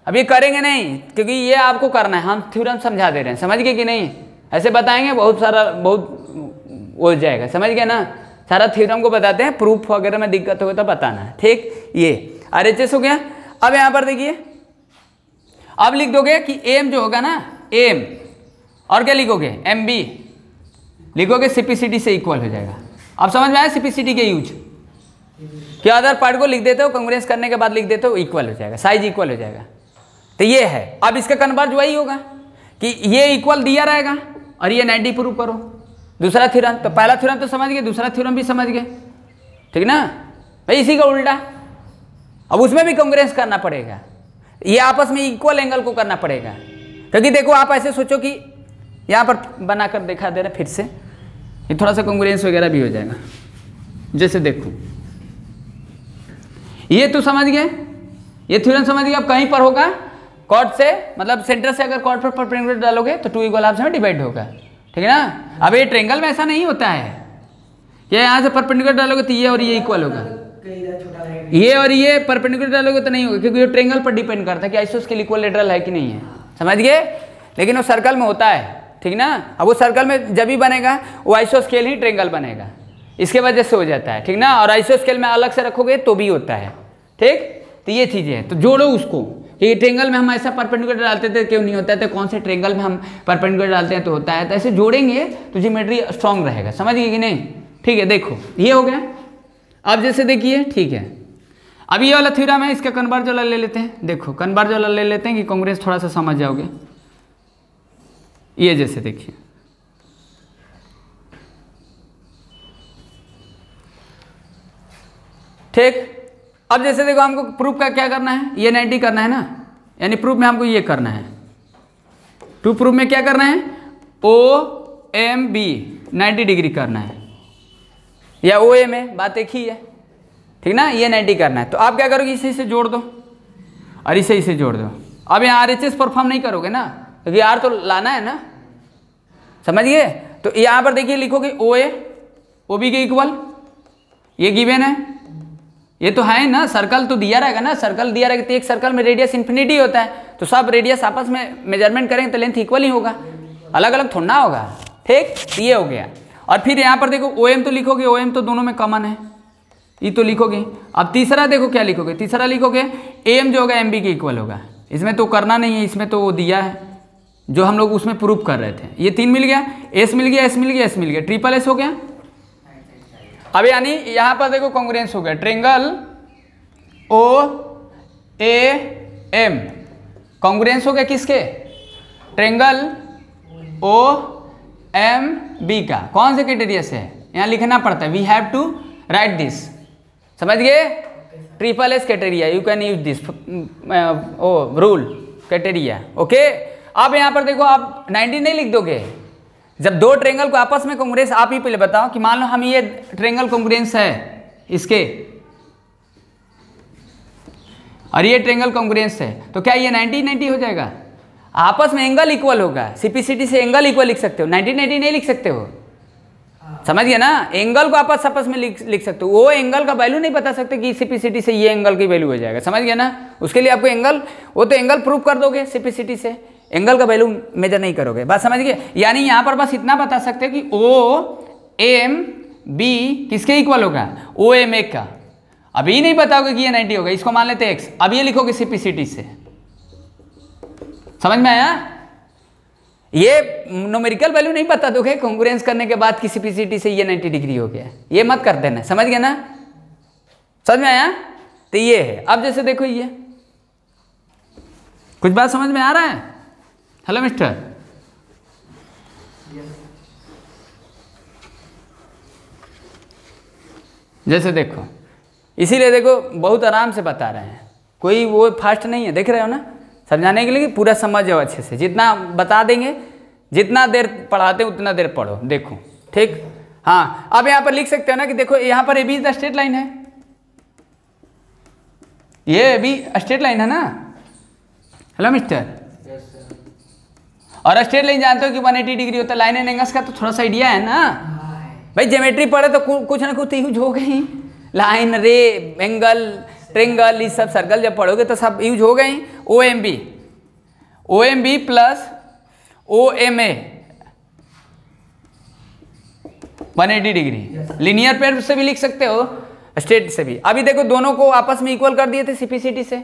अब ये करेंगे नहीं क्योंकि ये आपको करना है, हम थ्योरम समझा दे रहे हैं, समझ गए कि नहीं? ऐसे बताएंगे बहुत सारा, बहुत हो जाएगा, समझ गए ना? सारा थ्योरम को बताते हैं, प्रूफ वगैरह में दिक्कत होगा तो बताना है, ठीक। ये RHS हो गया। अब यहाँ पर देखिए, अब लिख दोगे कि एम जो होगा ना, एम और क्या लिखोगे, MB लिखोगे, CPCD से इक्वल हो जाएगा। अब समझ में आया CPCD के यूज? क्या अदर पार्ट को लिख देते हो, कांग्रेस करने के बाद लिख देते हो, इक्वल हो जाएगा, साइज इक्वल हो जाएगा। तो ये है। अब इसका कन्वर्ज वही होगा कि ये इक्वल दिया रहेगा और ये 90 प्रूव करो। दूसरा थ्योरम, तो पहला थ्योरम तो समझ गए, दूसरा थ्योरम भी समझ गए, ठीक ना भाई? इसी का उल्टा अब उसमें भी कांग्रेस करना पड़ेगा, ये आपस में इक्वल एंगल को करना पड़ेगा। क्योंकि देखो आप ऐसे सोचो कि यहाँ पर बनाकर दिखा दे रहे फिर से, ये थोड़ा सा कांग्रेस वगैरह भी हो जाएगा। जैसे देखो, ये तो समझ गए, ये थ्योरम समझ गए। अब कहीं पर होगा कॉर्ड से, मतलब सेंटर से अगर कॉर्ड पर परपेंडिकुलर डालोगे तो 2 इक्वल हाफ में डिवाइड होगा, ठीक है ना? अब ये ट्रेंगल में ऐसा नहीं होता है कि यहाँ से परपेंडिकुलर डालोगे तो ये और ये इक्वल होगा, ये और ये परपेंडिकुलर डालोगे तो नहीं होगा, क्योंकि ये ट्रेंगल पर डिपेंड करता है कि आइसोस्केल इक्विलैटरल है कि नहीं है, समझ गए? लेकिन वो सर्कल में होता है, ठीक ना? अब वो सर्कल में जब भी बनेगा वो आइसोस्केल ही ट्रेंगल बनेगा, इसके वजह से हो जाता है, ठीक ना? और आइसोस्केल में अलग से रखोगे तो भी होता है, ठीक। तो ये चीज़ें हैं, तो जोड़ो उसको कि ट्रेंगल में हम ऐसा परपेंडिकुलर डालते थे क्यों नहीं होता है, तो कौन से ट्रेंगल में हम परपेंडिकुलर डालते हैं तो होता है। तो ऐसे जोड़ेंगे तो ज्योमेट्री स्ट्रांग रहेगा, समझ गए कि नहीं? ठीक है, देखो ये हो गया। अब जैसे देखिए, ठीक है, अब ये वाला थ्योरम है, इसका कन्वर्ज वाला ले लेते हैं। देखो कन्वर्ज वाला ले लेते हैं कि कांग्रेस थोड़ा सा समझ जाओगे। ये जैसे देखिए, ठीक। अब जैसे देखो, हमको प्रूफ का क्या करना है, ये 90 करना है ना, यानी प्रूफ में हमको ये करना है। टू प्रूफ में क्या करना है, OMB 90 डिग्री करना है, या OM है, बात एक ही है, ठीक ना? ये 90 करना है। तो आप क्या करोगे, इसे जोड़ दो और इसे जोड़ दो। अब यहाँ RHS परफॉर्म नहीं करोगे ना, क्योंकि R तो लाना है ना, समझ गए? तो यहाँ पर देखिए लिखोगे OA OB के इक्वल, ये गिवन है, ये तो है ना, सर्कल तो दिया रहेगा ना, सर्कल दिया रहेगा तो एक सर्कल में रेडियस इन्फिनिटी होता है, तो सब रेडियस आपस में मेजरमेंट करेंगे तो लेंथ इक्वल ही होगा, अलग अलग थोड़ा होगा, ठीक। ये हो गया। और फिर यहाँ पर देखो OM तो लिखोगे, OM तो दोनों में कॉमन है, ये तो लिखोगे। अब तीसरा देखो क्या लिखोगे, तीसरा लिखोगे AM जो होगा MB के इक्वल होगा। इसमें तो करना नहीं है, इसमें तो वो दिया है जो हम लोग उसमें प्रूफ कर रहे थे। ये 3 मिल गया, S मिल गया, S मिल गया, S मिल गया, ट्रिपल S हो गया। अब यानी यहाँ पर देखो कांग्रुएंस हो गया, ट्रेंगल OAM कांग्रुएंस हो गया किसके, ट्रेंगल OMB का। कौन से क्राइटेरिया से है, यहाँ लिखना पड़ता है, we have to write this, समझ गए? Triple S criteria, you can use this rule criteria, okay. अब यहाँ पर देखो, आप 90 नहीं लिख दोगे। जब दो ट्रेंगल को आपस में कांग्रुएंस, आप ही पहले बताओ कि मान लो हम ये ट्रेंगल कांग्रुएंस है इसके और ये ट्रेंगल कांग्रुएंस है, तो क्या ये 90-90 हो जाएगा? आपस में एंगल इक्वल होगा, CPCD से एंगल इक्वल लिख सकते हो, 90-90 नहीं लिख सकते हो, समझ गए ना, एंगल को आपस आपस में लिख सकते हो, वो एंगल का वैल्यू नहीं बता सकते कि सिपिसिटी से ये एंगल की वैल्यू हो जाएगा, समझ गए ना। उसके लिए आपको एंगल, वो तो एंगल प्रूव कर दोगे सिपिसिटी से, एंगल का वैल्यू मेजर नहीं करोगे, बात समझ गए। यानी यहाँ पर बस इतना बता सकते हैं कि ओ एम बी किसके इक्वल होगा, ओ एम ए का। अभी नहीं बताओगे कि ये 90 होगा, इसको मान लेते हैं एक्स, अब ये लिखोगे सिपिसिटी से, समझ में आया। ये न्यूमेरिकल वैल्यू नहीं बता दोगे कॉन्ग्रुएंस करने के बाद कि सिपिसिटी से ये 90 डिग्री हो गया, ये मत कर देना, समझ गए ना, समझ में आया। तो ये है। अब जैसे देखो ये कुछ बात समझ में आ रहा है। हेलो मिस्टर, जैसे देखो, इसीलिए देखो बहुत आराम से बता रहे हैं, कोई वो फास्ट नहीं है, देख रहे हो ना, समझाने के लिए पूरा समझ जाओ अच्छे से, जितना बता देंगे, जितना देर पढ़ाते हैं उतना देर पढ़ो, देखो ठीक। हाँ, अब यहाँ पर लिख सकते हो ना कि देखो यहाँ पर A be the straight line है, ये भी स्ट्रेट लाइन है ना। हेलो मिस्टर, और स्ट्रेट लाइन जानते हो कि 180 डिग्री होता है, लाइन एंड एंगल्स का तो थोड़ा सा आइडिया है ना भाई, ज्योमेट्री पढ़े तो कुछ ना कुछ यूज हो गई, लाइन, रे, एंगल, ट्रेंगल, ये सब सर्कल जब पढ़ोगे तो सब यूज हो गई। O M B plus O M A 180 degree, linear pair से भी लिख सकते हो, स्ट्रेट से भी। अभी देखो दोनों को आपस में इक्वल कर दिए थे सिपिसिटी से,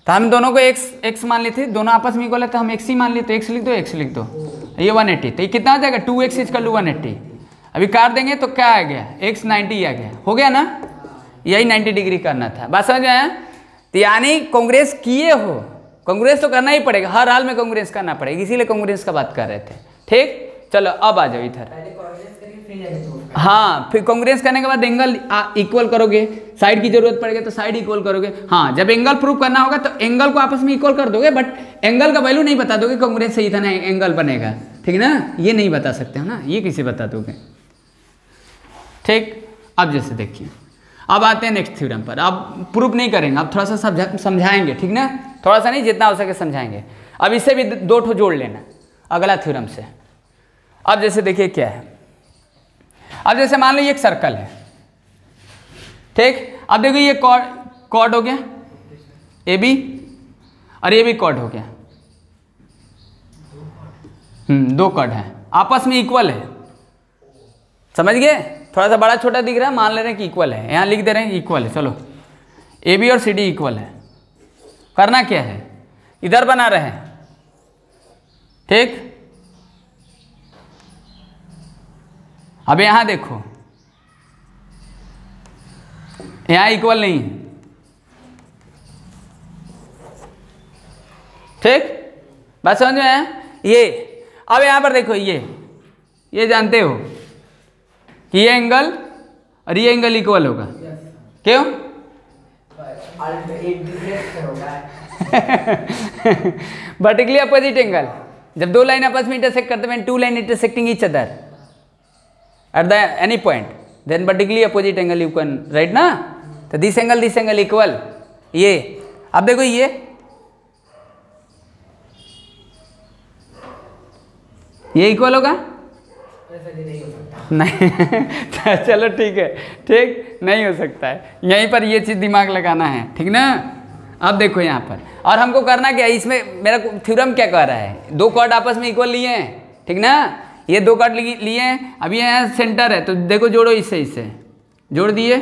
तो हम दोनों को x मान लेते, दोनों आपस में इक्वल है तो हम x ही मान लेते, x लिख दो, ये 180, तो ये कितना आ जाएगा 2x इज इक्वल टू 180। अभी काट देंगे तो क्या आ गया, x 90 आ गया, हो गया ना, यही 90 डिग्री करना था, बात समझ में आया। तो यानी कांग्रेस किए हो, कांग्रेस तो करना ही पड़ेगा, हर हाल में कांग्रेस करना पड़ेगा, इसीलिए कांग्रेस का बात कर रहे थे, ठीक। चलो अब आ जाओ इधर। हाँ, फिर कांग्रेस करने के बाद एंगल इक्वल करोगे, साइड की जरूरत पड़ेगी तो साइड इक्वल करोगे। हाँ, जब एंगल प्रूव करना होगा तो एंगल को आपस में इक्वल कर दोगे, बट एंगल का वैल्यू नहीं बता दोगे कांग्रेस से इतना एंगल बनेगा, ठीक ना, ये नहीं बता सकते हो ना, ये कैसे बता दोगे, ठीक। अब जैसे देखिए, अब आते हैं नेक्स्ट थ्योरम पर, अब प्रूफ नहीं करेंगे, अब थोड़ा सा समझाएंगे, ठीक ना, थोड़ा सा नहीं, जितना हो सके समझाएंगे। अब इससे भी दो ठो जोड़ लेना अगला थ्योरम से। अब जैसे देखिए क्या है, अब जैसे मान लो ये एक सर्कल है, ठीक। अब देखो ये कॉर्ड हो गया ए बी, और ये भी कॉर्ड हो गया, दो कॉर्ड है, आपस में इक्वल है, समझ गए। थोड़ा सा बड़ा छोटा दिख रहा है, मान ले रहे हैं कि इक्वल है, यहाँ लिख दे रहे हैं इक्वल है। चलो ए बी और सी डी इक्वल है, करना क्या है, इधर बना रहे हैं, ठीक। अब यहाँ देखो, यहाँ इक्वल नहीं है, ठीक, बात समझ में आया। ये अब यहाँ पर देखो, ये जानते हो कि ये एंगल और ये एंगल इक्वल होगा, क्यों वर्टिकली अपोजिट एंगल, जब दो लाइन आपस में इंटरसेक्ट करते हैं, two line intersecting each other at the any point, then vertically opposite angle you can write ना, तो this angle equal, ये अब देखो ये इक्वल होगा नहीं चलो ठीक है, ठीक, नहीं हो सकता है, यहीं पर ये चीज़ दिमाग लगाना है, ठीक ना। अब देखो यहाँ पर, और हमको करना क्या है, इसमें मेरा थ्योरम क्या कह रहा है, दो कॉर्ड आपस में इक्वल लिए हैं, ठीक ना, ये दो कट लिए हैं, अभी यहाँ सेंटर है, तो देखो जोड़ो, इससे जोड़ दिए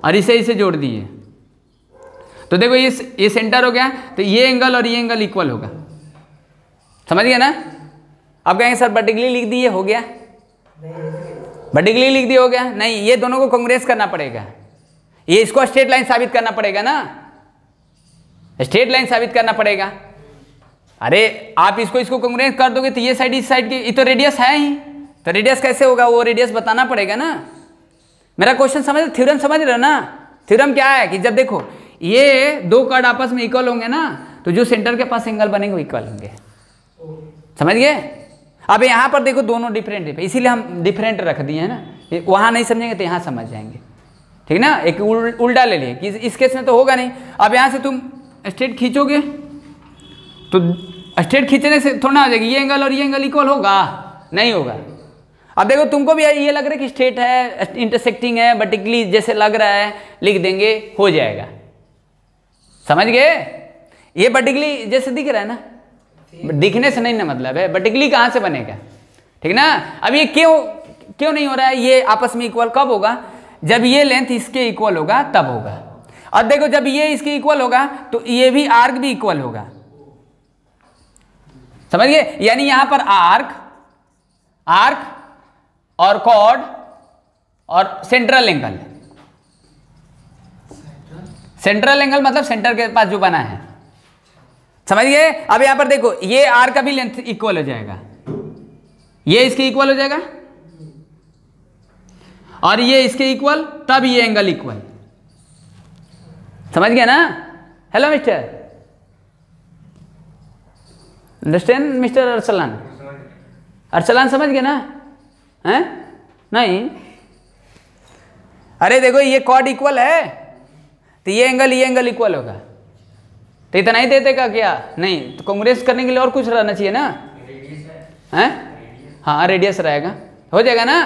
और इसे जोड़ दिए, तो देखो ये सेंटर हो गया, तो ये एंगल और ये एंगल इक्वल होगा, समझ गया ना। अब कहेंगे सर वर्टिकली लिख दिए, हो गया, वर्टिकली लिख दिए, हो गया, नहीं, ये दोनों को कांग्रेस करना पड़ेगा, ये इसको स्ट्रेट लाइन साबित करना पड़ेगा ना, स्ट्रेट लाइन साबित करना पड़ेगा। अरे आप इसको कांग्रेस कर दोगे तो ये साइड इस साइड की, ये तो रेडियस है ही, तो रेडियस कैसे होगा, वो रेडियस बताना पड़ेगा ना। मेरा क्वेश्चन समझ, थ्योरम समझ रहे हो ना। थ्योरम क्या है कि जब देखो ये दो कॉर्ड आपस में इक्वल होंगे ना, तो जो सेंटर के पास एंगल बनेंगे वो इक्वल होंगे, समझ गए। अब यहाँ पर देखो दोनों डिफरेंट है, इसीलिए हम डिफरेंट रख दिए हैं ना, वहाँ नहीं समझेंगे तो यहाँ समझ जाएंगे, ठीक ना। एक उल्टा ले लिए कि इस केस में तो होगा नहीं। अब यहाँ से तुम स्ट्रेट खींचोगे तो स्ट्रेट खींचने से थोड़ा ना हो जाएगी, ये एंगल और ये एंगल इक्वल होगा, नहीं होगा। अब देखो तुमको भी ये लग रहा है कि स्ट्रेट है, इंटरसेक्टिंग है, वर्टिकली जैसे लग रहा है, लिख देंगे, हो जाएगा। समझ गए? ये वर्टिकली जैसे दिख रहा है ना, दिखने से नहीं ना मतलब है, वर्टिकली कहाँ से बनेगा, ठीक ना। अब ये क्यों नहीं हो रहा है, ये आपस में इक्वल कब होगा, जब ये लेंथ इसके इक्वल होगा तब होगा। और देखो जब ये इसके इक्वल होगा तो ये भी आर्क भी इक्वल होगा, समझ गए। यानी यहां पर आर्क और कॉर्ड और सेंट्रल एंगल, सेंट्रल एंगल मतलब सेंटर के पास जो बना है, समझ गए। अब यहां पर देखो ये आर्क का भी लेंथ इक्वल हो जाएगा, ये इसके इक्वल हो जाएगा और ये इसके इक्वल, तब ये एंगल इक्वल, समझ गया ना। Hello mister, understand mister Arsalan समझ गए ना, हैं? नहीं, अरे देखो ये कॉर्ड इक्वल है तो ये एंगल इक्वल होगा, तो इतना ही देते का क्या, नहीं तो कांग्रेस करने के लिए और कुछ रहना चाहिए ना, हैं? हाँ रेडियस रहेगा, हो जाएगा ना,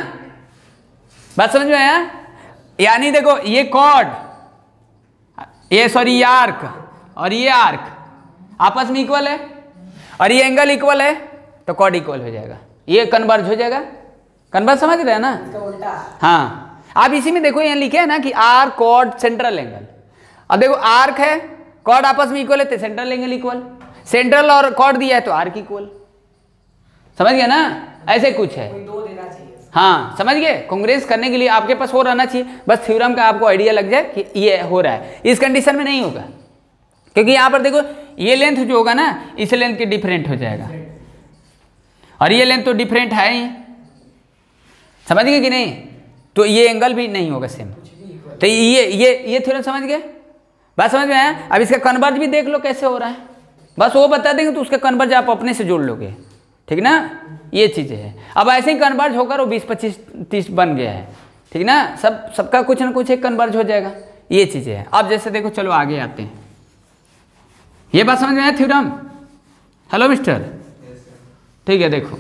बात समझ में आया। यानी देखो ये कॉर्ड, ये सॉरी ये आर्क और ये आर्क आपस में इक्वल है और ये एंगल इक्वल है तो कॉर्ड इक्वल हो जाएगा, ये कन्वर्ज हो जाएगा। कन्वर्ज समझ रहे हैं ना, हाँ। आप इसी में देखो यहाँ लिखे है ना कि आर्क कॉर्ड सेंट्रल एंगल। अब देखो आर्क है, कॉर्ड आपस में इक्वल है तो सेंट्रल एंगल इक्वल, सेंट्रल और कॉर्ड दिया है तो आर्क इक्वल, समझ गया ना, ऐसे कुछ है। हाँ समझ गए, कांग्रेस करने के लिए आपके पास हो रहना चाहिए, बस थ्योरम का आपको आइडिया लग जाए कि ये हो रहा है। इस कंडीशन में नहीं होगा क्योंकि यहाँ पर देखो ये लेंथ जो होगा ना इस लेंथ के डिफरेंट हो जाएगा और ये लेंथ तो डिफरेंट है ही, समझ गए कि नहीं, तो ये एंगल भी नहीं होगा सेम। तो ये थ्योरम समझ गए, बात समझ में आया। अब इसका कन्वर्ज भी देख लो कैसे हो रहा है, बस वो बता देंगे तो उसका कन्वर्ज आप अपने से जोड़ लोगे, ठीक ना, ये चीज़ें है। अब ऐसे ही कन्वर्ज होकर वो 20 25 30 बन गया है, ठीक ना, सबका कुछ ना कुछ एक कन्वर्ज हो जाएगा, ये चीज़ें हैं। अब जैसे देखो चलो आगे आते हैं, ये बात समझ में आया थ्योरम। हेलो मिस्टर, ठीक है देखो